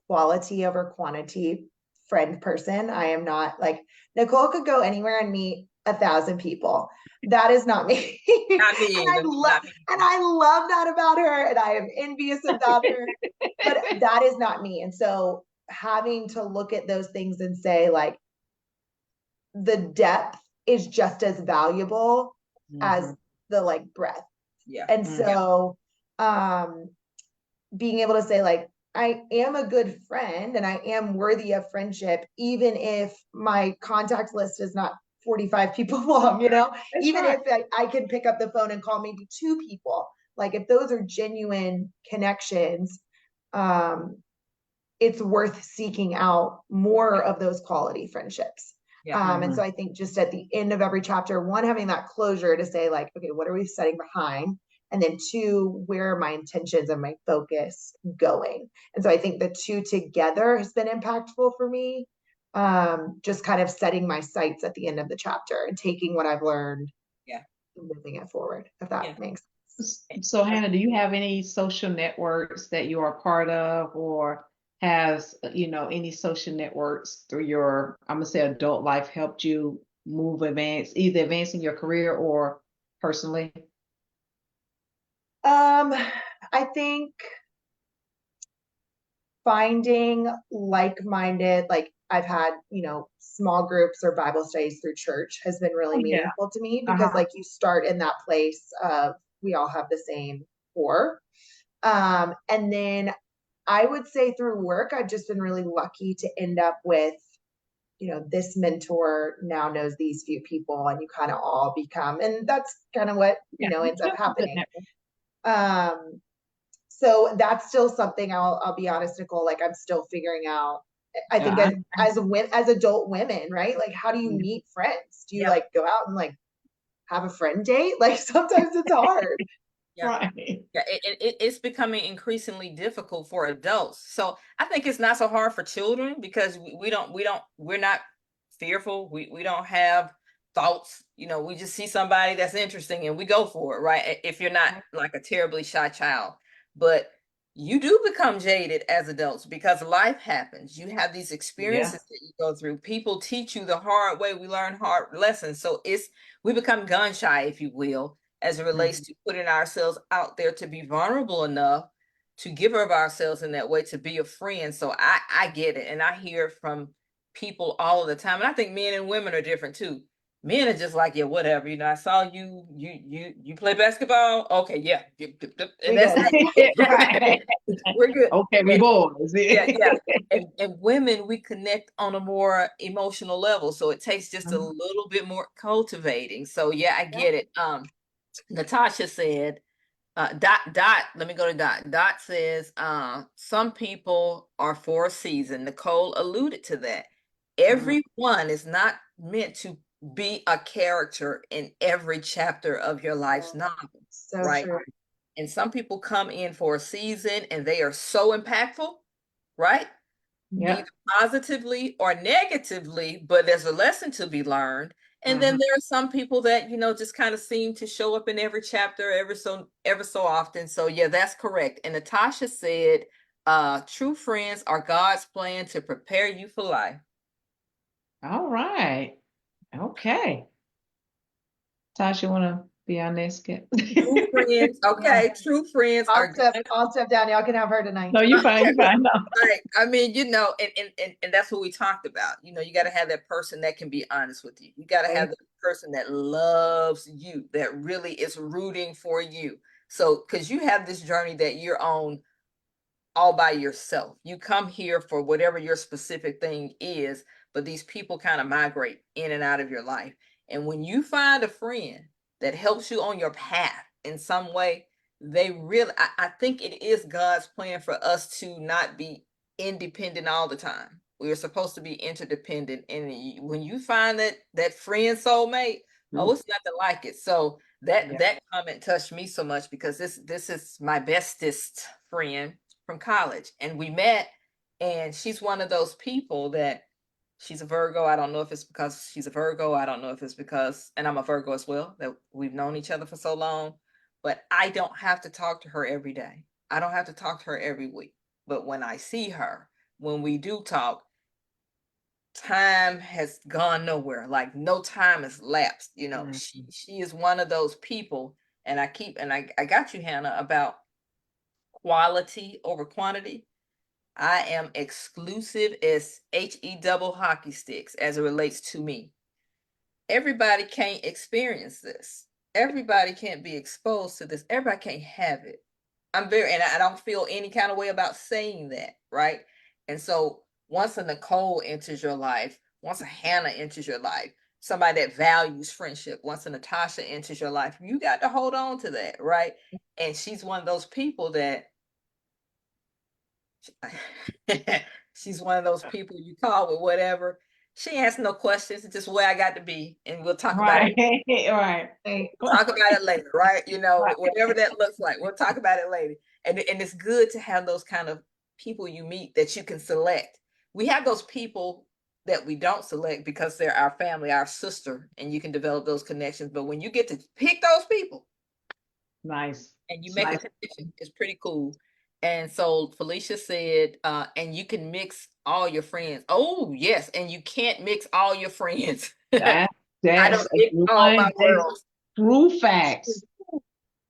quality over quantity friend person. I am not like Nicole could go anywhere and meet 1,000 people. That is not me. Not me either. And I love that about her, and I am envious about her, but that is not me. And so having to look at those things and say, like, the depth is just as valuable as the like breadth. Yeah. And so being able to say like, I am a good friend and I am worthy of friendship, even if my contact list is not 45 people long, you know, That's even right. if I can pick up the phone and call maybe 2 people, like if those are genuine connections, it's worth seeking out more of those quality friendships. Yeah. And so I think just at the end of every chapter, one, having that closure to say like, okay, what are we setting behind? And then two, where are my intentions and my focus going? And so I think the two together has been impactful for me. Just kind of setting my sights at the end of the chapter and taking what I've learned Yeah. and moving it forward, if that Yeah. makes sense. So Hannah, do you have any social networks that you are part of, or has, any social networks through your, I'm gonna say, adult life helped you either advancing your career or personally? I think finding like-minded, like I've had, small groups or Bible studies through church has been really Oh yeah. meaningful to me because like you start in that place of we all have the same core. And then I would say through work, I've just been really lucky to end up with, this mentor now knows these few people and you kind of all become, and that's kind of what, ends up That's a good happening. network. So that's still something I'll be honest, Nicole, like I'm still figuring out. I think Yeah, as adult women, right? Like how do you meet friends? Do you Yeah. like go out and like have a friend date? Like sometimes it's hard. Yeah. right. Yeah, it's becoming increasingly difficult for adults. So I think it's not so hard for children because we're not fearful. We don't have thoughts. We just see somebody that's interesting and we go for it, right? If you're not like a terribly shy child. But you do become jaded as adults because life happens. You have these Yeah. experiences that you go through. People teach you the hard way. We learn hard lessons. So we become gun shy, if you will, as it relates to putting ourselves out there to be vulnerable enough to give of ourselves in that way to be a friend. So I get it. And I hear it from people all the time. And I think men and women are different too. Men are just like, yeah, whatever. I saw you play basketball. Okay, yeah. And We that's good. it. Right. We're good. Okay, we And boys. yeah, yeah. And women, we connect on a more emotional level. So it takes just a little bit more cultivating. So yeah, I get it. Natasha said, let me go to Dot says, some people are for a season. Nicole alluded to that. Everyone is not meant to be a character in every chapter of your life's novel, So right? true. And some people come in for a season and they are so impactful, right? Yeah. Either positively or negatively, but there's a lesson to be learned. And then there are some people that, just kind of seem to show up in every chapter ever so often. So yeah, that's correct. And Natasha said, true friends are God's plan to prepare you for life. All right. Okay. Tasha, want to be our next guest? True friends, okay, true friends are I'll step down. Y'all can have her tonight. No, you fine. You fine. No. Right. I mean, and that's what we talked about. You got to have that person that can be honest with you. You got to have the person that loves you, that really is rooting for you. So, because you have this journey that you're on all by yourself. You come here for whatever your specific thing is, but these people kind of migrate in and out of your life. And when you find a friend that helps you on your path in some way, I think it is God's plan for us to not be independent all the time. We are supposed to be interdependent. And when you find that friend soulmate, oh, it's nothing like it. So that comment touched me so much because this is my bestest friend from college, and we met, and she's one of those people that she's a Virgo. I don't know if it's because she's a Virgo. I don't know if it's because, and I'm a Virgo as well, that we've known each other for so long, but I don't have to talk to her every day. I don't have to talk to her every week. But when I see her, when we do talk, time has gone nowhere. Like no time has lapsed. She is one of those people, and I got you, Hannah, about quality over quantity. I am exclusive as HE double hockey sticks as it relates to me. everybody can't experience this. Everybody can't be exposed to this. Everybody can't have it. And I don't feel any kind of way about saying that, right? And so once a Nicole enters your life, once a Hannah enters your life, somebody that values friendship, once a Natasha enters your life, you got to hold on to that, right? And she's one of those people that she's one of those people you call with whatever. She asks no questions. It's just where I got to be, and we'll talk about it. Right. We'll talk about it later, right? Whatever that looks like, we'll talk about it later. And it's good to have those kind of people you meet that you can select. We have those people that we don't select because they're our family, our sister, and you can develop those connections. But when you get to pick those people, Nice. and you make a connection, it's pretty cool. And so Felicia said, and you can mix all your friends. Oh, yes, and you can't mix all your friends. I That's don't mix all my worlds. true facts.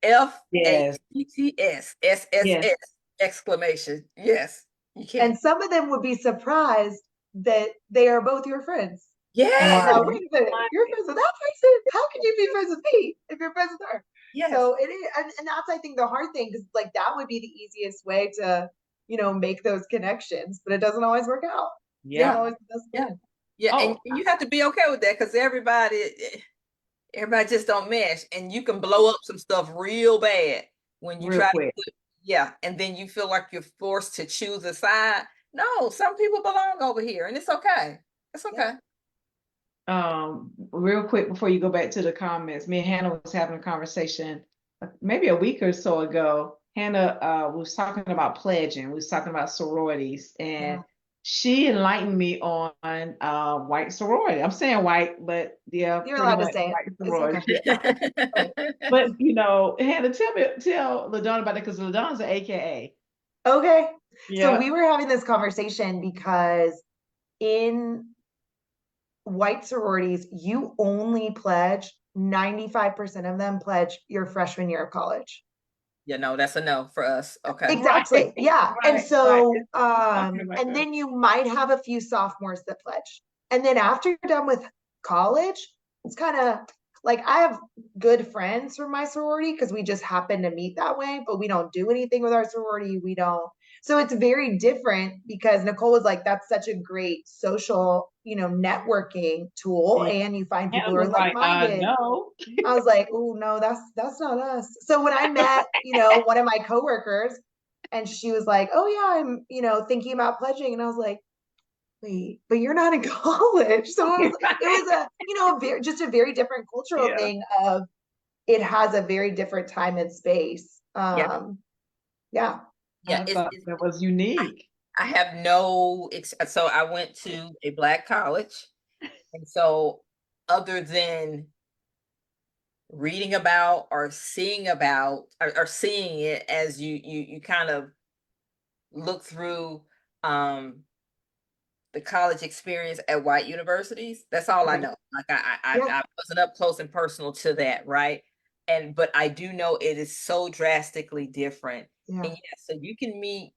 Yes. FATTS, SSS, exclamation. Yes, you can. And some of them would be surprised that they are both your friends. Yes. Now, wait a minute, you're friends with that person? How can you be friends with me if you're friends with her? Yes. So it is, and that's, I think, the hard thing, because like that would be the easiest way to, make those connections, but it doesn't always work out. Yeah. Yeah. Oh. And you have to be okay with that, because everybody just don't mesh, and you can blow up some stuff real bad when you Real try quick. and then you feel like you're forced to choose a side. No, some people belong over here, and it's okay. It's okay. Real quick before you go back to the comments, me and Hannah was having a conversation maybe a week or so ago. Hannah was talking about pledging. We was talking about sororities, and she enlightened me on white sorority. I'm saying white, but yeah, You're pretty allowed to much say it. white It's sorority. okay. Yeah. But Hannah, tell LaDonna about it, because LaDonna's an AKA. Okay. So Yeah. we were having this conversation because in white sororities, you only pledge 95% of them pledge your freshman year of college. Yeah, no, that's a no for us. Okay. Exactly. Right. Yeah. Right. And so, Talking about and that. then you might have a few sophomores that pledge. And then after you're done with college, it's kind of like I have good friends from my sorority because we just happen to meet that way, but we don't do anything with our sorority. We don't. So it's very different, because Nicole was like, that's such a great social, networking tool. And you find people who Hannah are was like, like-minded. no. I was like, oh no, that's not us. So when I met, one of my coworkers, and she was like, oh yeah, I'm, thinking about pledging. And I was like, wait, but you're not in college. So it was just a very different cultural Yeah. thing of, it has a very different time and space. Yeah. Yeah. Yeah. I thought that was unique. I have so I went to a Black college. And so other than reading about or seeing seeing it as you kind of look through the college experience at white universities, that's all I know. Like I wasn't up close and personal to that, right? But I do know it is so drastically different. Yeah. And yeah, so you can meet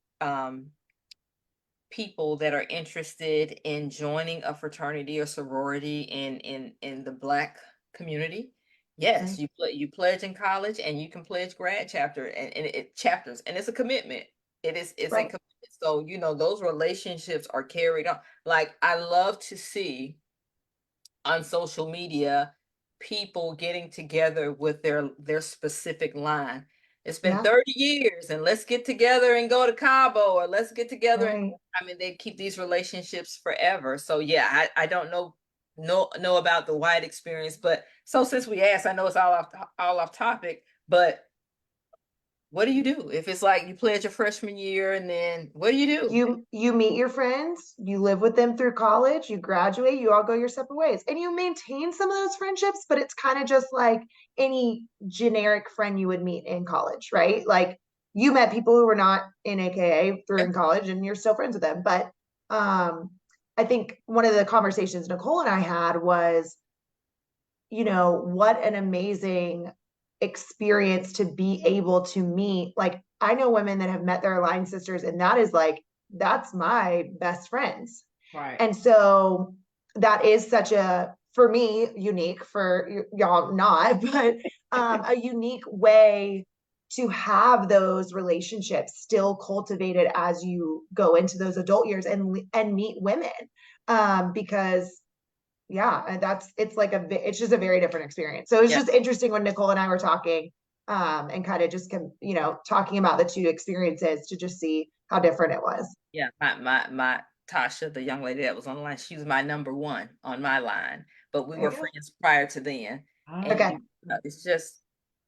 people that are interested in joining a fraternity or sorority in the Black community. Yes, Right. you pledge in college, and you can pledge grad chapter and it chapters, and it's a commitment. It's a Right. commitment. So those relationships are carried on. Like, I love to see on social media people getting together with their specific line. It's been Yeah. 30 years, and let's get together and go to Cabo, or let's get together. And Right. I mean, they keep these relationships forever. So yeah, I don't know about the white experience, but so since we asked, I know it's all off topic, but what do you do if it's like you pledge your freshman year, and then what do you do? You meet your friends, you live with them through college, you graduate, you all go your separate ways, and you maintain some of those friendships, but it's kind of just like any generic friend you would meet in college, right? Like, you met people who were not in AKA through in college, and you're still friends with them. But I think one of the conversations Nicole and I had was, what an amazing experience to be able to meet. Like, I know women that have met their line sisters, and that is like, that's my best friends. Right. And so that is such a for me, unique, for y'all not, but a unique way to have those relationships still cultivated as you go into those adult years and meet women. Because yeah, and it's like it's just a very different experience. So it's Yeah. just interesting when Nicole and I were talking, and kind of just talking about the two experiences to just see how different it was. Yeah, my Tasha, the young lady that was on the line, she was my number one on my line, but we There were you go. friends prior to then. And Okay. it's just,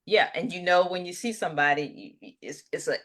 yeah, and when you see somebody, it's a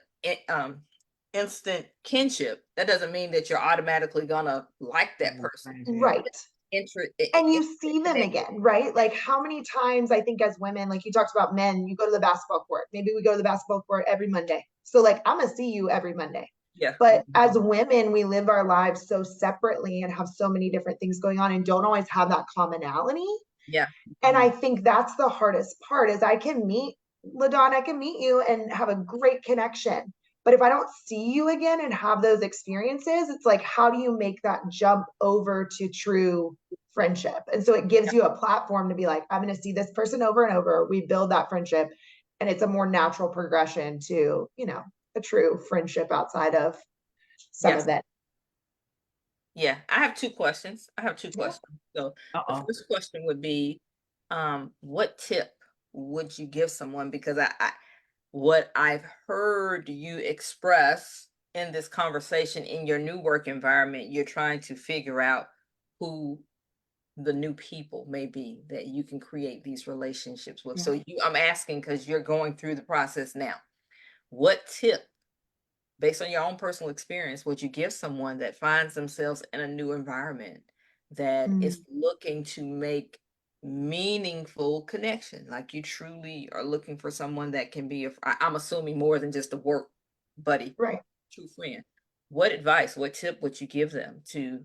instant kinship. That doesn't mean that you're automatically gonna like that person. Right. Interest And you see them again, right? Like how many times I think as women, like you talked about men, you go to the basketball court. Maybe we go to the basketball court every Monday. So like I'm gonna see you every Monday. Yeah. But as women, we live our lives so separately and have so many different things going on and don't always have that commonality. Yeah. And I think that's the hardest part is I can meet LaDawn, I can meet you and have a great connection. But if I don't see you again and have those experiences, it's like, how do you make that jump over to true friendship? And so it gives you a platform to be like, I'm going to see this person over and over. We build that friendship. And it's a more natural progression to, a true friendship outside of some Yes. event. Yeah, I have two questions. Yeah. So the first question would be, what tip would you give someone? Because what I've heard you express in this conversation in your new work environment, you're trying to figure out who the new people may be that you can create these relationships with. Yeah. So I'm asking because you're going through the process now. What tip, based on your own personal experience, would you give someone that finds themselves in a new environment that is looking to make meaningful connection? Like you truly are looking for someone that can be, I'm assuming more than just a work buddy, Right. true friend. What advice, what tip would you give them to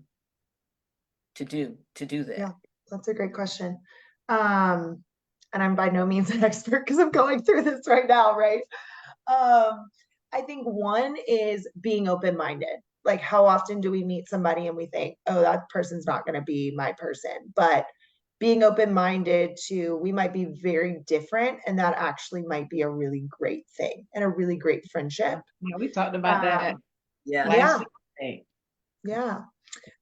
do that? Yeah, that's a great question. And I'm by no means an expert because I'm going through this right now, right? I think one is being open-minded. Like how often do we meet somebody and we think, oh, that person's not going to be my person, but being open-minded to we might be very different and that actually might be a really great thing and a really great friendship. Yeah, we talked about that Yeah. last week. Yeah.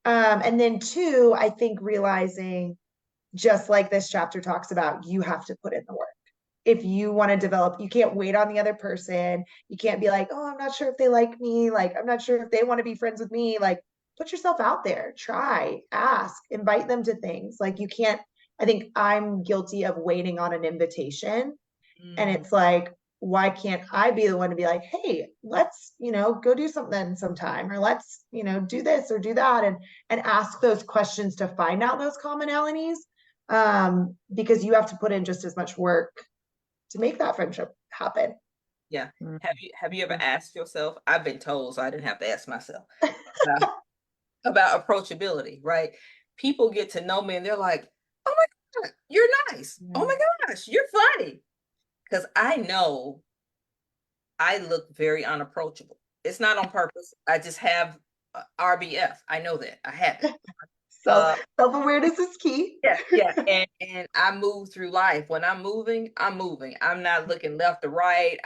And then two, I think realizing just like this chapter talks about, you have to put in the work. If you want to develop, you can't wait on the other person. You can't be like, oh, I'm not sure if they like me. Like, I'm not sure if they want to be friends with me. Like, put yourself out there, try, ask, invite them to things. Like, you can't, I think I'm guilty of waiting on an invitation. And it's like, why can't I be the one to be like, hey, let's, go do something sometime, or let's, do this or do that, and ask those questions to find out those commonalities. Because you have to put in just as much work to make that friendship happen. Yeah. Have you ever asked yourself? I've been told, so I didn't have to ask myself about approachability, right? People get to know me and they're like, oh my God, you're nice. Oh my gosh, you're funny. Because I know I look very unapproachable. It's not on purpose. I just have RBF. I know that. I have it. So self-awareness is key. Yeah. And I move through life. When I'm moving, I'm moving. I'm not looking left or right.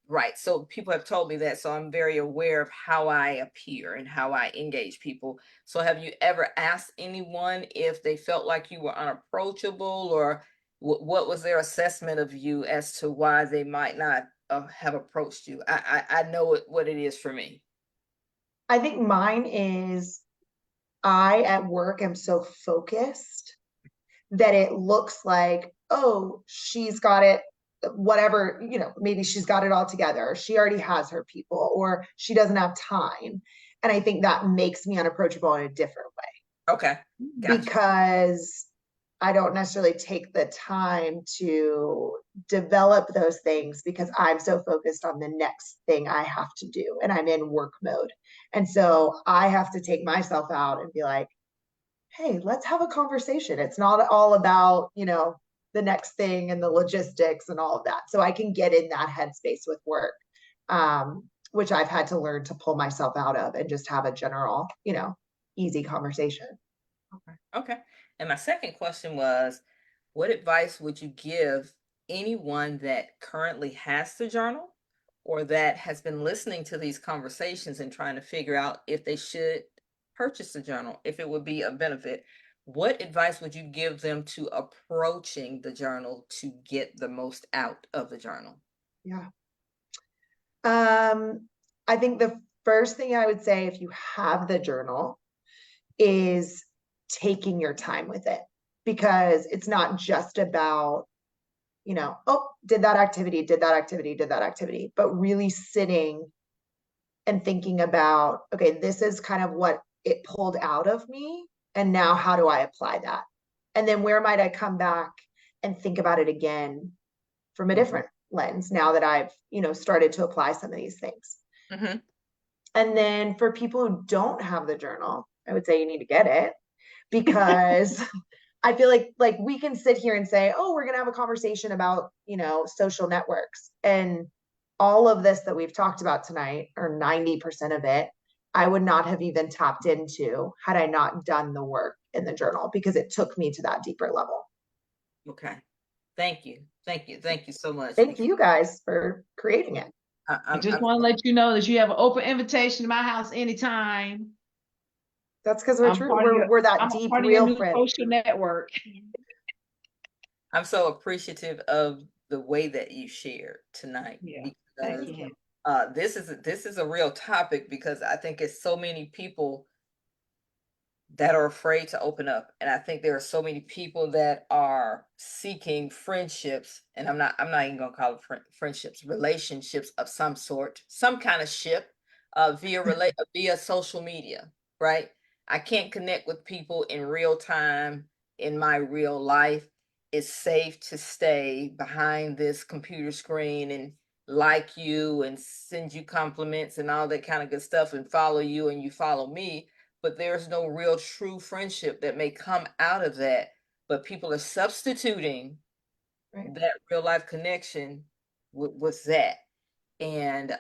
Right. So people have told me that. So I'm very aware of how I appear and how I engage people. So have you ever asked anyone if they felt like you were unapproachable, or what was their assessment of you as to why they might not have approached you? I know what it is for me. I think mine is I at work am so focused that it looks like, oh, she's got it, whatever, maybe she's got it all together, or she already has her people, or she doesn't have time. And I think that makes me unapproachable in a different way. Okay. Gotcha. Because I don't necessarily take the time to develop those things because I'm so focused on the next thing I have to do and I'm in work mode. And so I have to take myself out and be like, hey, let's have a conversation. It's not all about, the next thing and the logistics and all of that. So I can get in that headspace with work, which I've had to learn to pull myself out of and just have a general, easy conversation. Okay. And my second question was, what advice would you give anyone that currently has the journal or that has been listening to these conversations and trying to figure out if they should purchase the journal, if it would be a benefit? What advice would you give them to approaching the journal to get the most out of the journal? Yeah. I think the first thing I would say, if you have the journal, is taking your time with it, because it's not just about, oh, did that activity, did that activity, did that activity, but really sitting and thinking about, okay, this is kind of what it pulled out of me. And now how do I apply that? And then where might I come back and think about it again from a different lens now that I've, started to apply some of these things. Mm-hmm. And then for people who don't have the journal, I would say you need to get it, because I feel like we can sit here and say, oh, we're going to have a conversation about, social networks. And all of this that we've talked about tonight, or 90% of it, I would not have even tapped into had I not done the work in the journal, because it took me to that deeper level. Okay. Thank you. Thank you. Thank you so much. Thank you guys for creating it. I just want to let you know that you have an open invitation to my house anytime. That's because we're that deep, part of your real new friend. social network. I'm so appreciative of the way that you shared tonight. Yeah. Because Thank you. this is a real topic, because I think it's so many people that are afraid to open up, and I think there are so many people that are seeking friendships, and I'm not even gonna call it friendships, relationships of some sort, some kind of ship, via social media, right? I can't connect with people in real time in my real life. It's safe to stay behind this computer screen and like you and send you compliments and all that kind of good stuff and follow you and you follow me, but there's no real true friendship that may come out of that. But people are substituting Right. that real life connection with that. And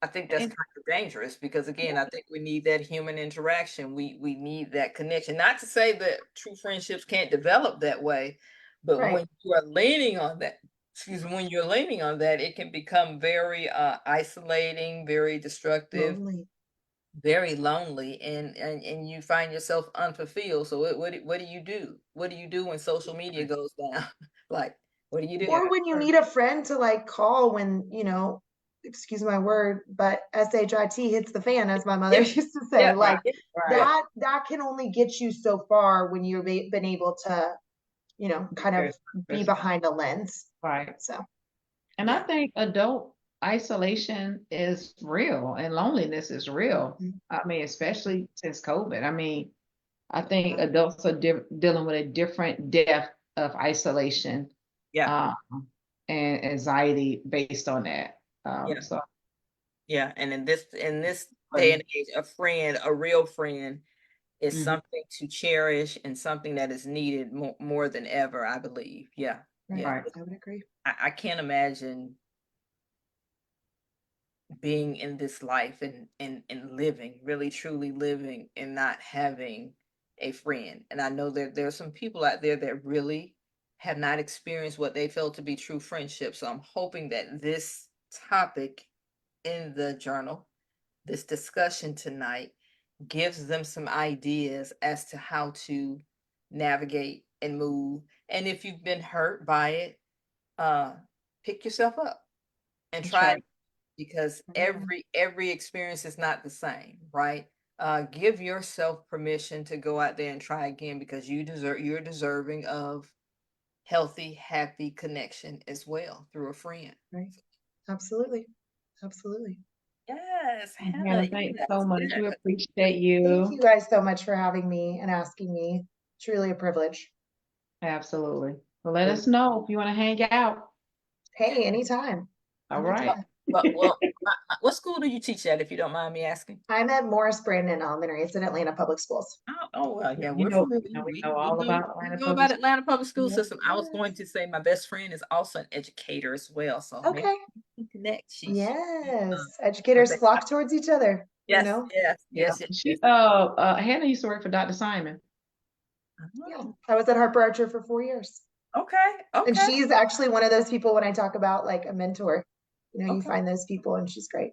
I think that's And kind of dangerous, because again, I think we need that human interaction. We need that connection. Not to say that true friendships can't develop that way, but Right. when you are leaning on that, excuse me, when you're leaning on that, it can become very isolating, very destructive, Lonely. very lonely, and you find yourself unfulfilled. So what do you do? What do you do when social media goes down? Like, what do you do? Or when you need a friend to like call when, excuse my word, but SHIT hits the fan, as my mother Yeah, used to say. yeah, Like right. that can only get you so far when you've been able to, kind of be behind a lens. Right. So And I yeah, think adult isolation is real and loneliness is real. Mhm. I mean, especially since COVID. I mean, I think Yeah. adults are dealing with a different depth of isolation yeah, and anxiety based on that. yeah. So, Yeah, and in this day and age, a real friend, is mhm. something to cherish and something that is needed more than ever, I believe. Yeah, Right. yeah. Right. I would agree. I can't imagine being in this life and living, really truly living, and not having a friend. And I know there are some people out there that really have not experienced what they felt to be true friendship. So I'm hoping that this topic in the journal, this discussion tonight, gives them some ideas as to how to navigate and move. And if you've been hurt by it, uh, pick yourself up and That's try it, right. because Yeah. every experience is not the same, right? Give yourself permission to go out there and try again, because you're deserving of healthy, happy connection as well through a friend. Right. Absolutely. Absolutely. Yes, Hannah, Hannah, thanks yes, so much. yes. We appreciate Thank you. you guys so much for having me and asking me. Truly a privilege. Absolutely. Well, let us know if you want to hang out. Hey, anytime. All right. Anytime. What school do you teach at, if you don't mind me asking? I'm at Morris Brandon Elementary. It's in Atlanta Public Schools. Oh well, yeah, You we're know, familiar. we know all about We Atlanta know about Public Atlanta Public School Schools. System. I was going to say my best friend is also an educator as well, so maybe Okay. we can connect. Yes. But Educators flock towards each other, yes, yes, Yeah. yes, yes, She yes. Hannah used to work for Dr. Simon. Yeah, Oh, I was at Harper Archer for 4 years. okay, And okay, she's actually one of those people when I talk about like a mentor, you okay. find those people and she's great.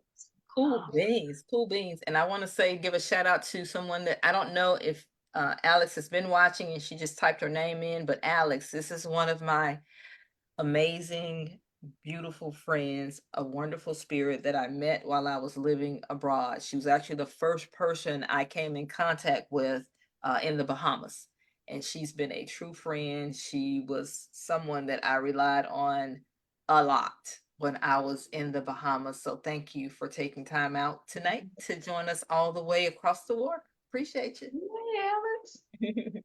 Cool beans, cool beans. And I want to say, give a shout out to someone that I don't know if Alex has been watching and she just typed her name in, but Alex, this is one of my amazing, beautiful friends, a wonderful spirit that I met while I was living abroad. She was actually the first person I came in contact with in the Bahamas. And she's been a true friend. She was someone that I relied on a lot when I was in the Bahamas. So thank you for taking time out tonight to join us all the way across the water. Appreciate Hey, Alex. you.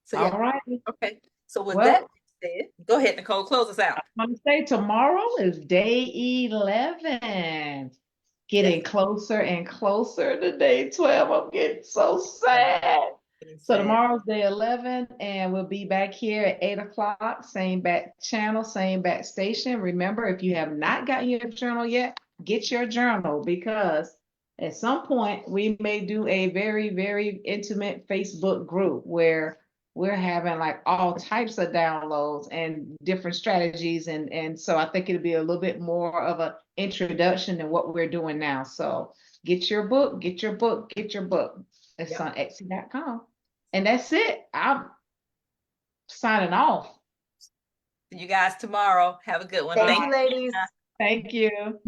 So yeah, All right. okay. So with that Well, said, go ahead, Nicole, close us out. I'm gonna say tomorrow is day 11. Yes. Getting closer and closer to day 12. I'm getting so sad. Getting So sad. tomorrow's day 11, and we'll be back here at 8 o'clock, same back channel, same back station. Remember, if you have not gotten your journal yet, get your journal because at some point we may do a very, very intimate Facebook group where we're having like all types of downloads and different strategies. And so I think it'll be a little bit more of an introduction than what we're doing now. So get your book, get your book, get your book. It's Yep. on Etsy.com. And that's it. I'm signing off. See you guys tomorrow. Have a good one. Thank Thank you, you. ladies. Gina. Thank you.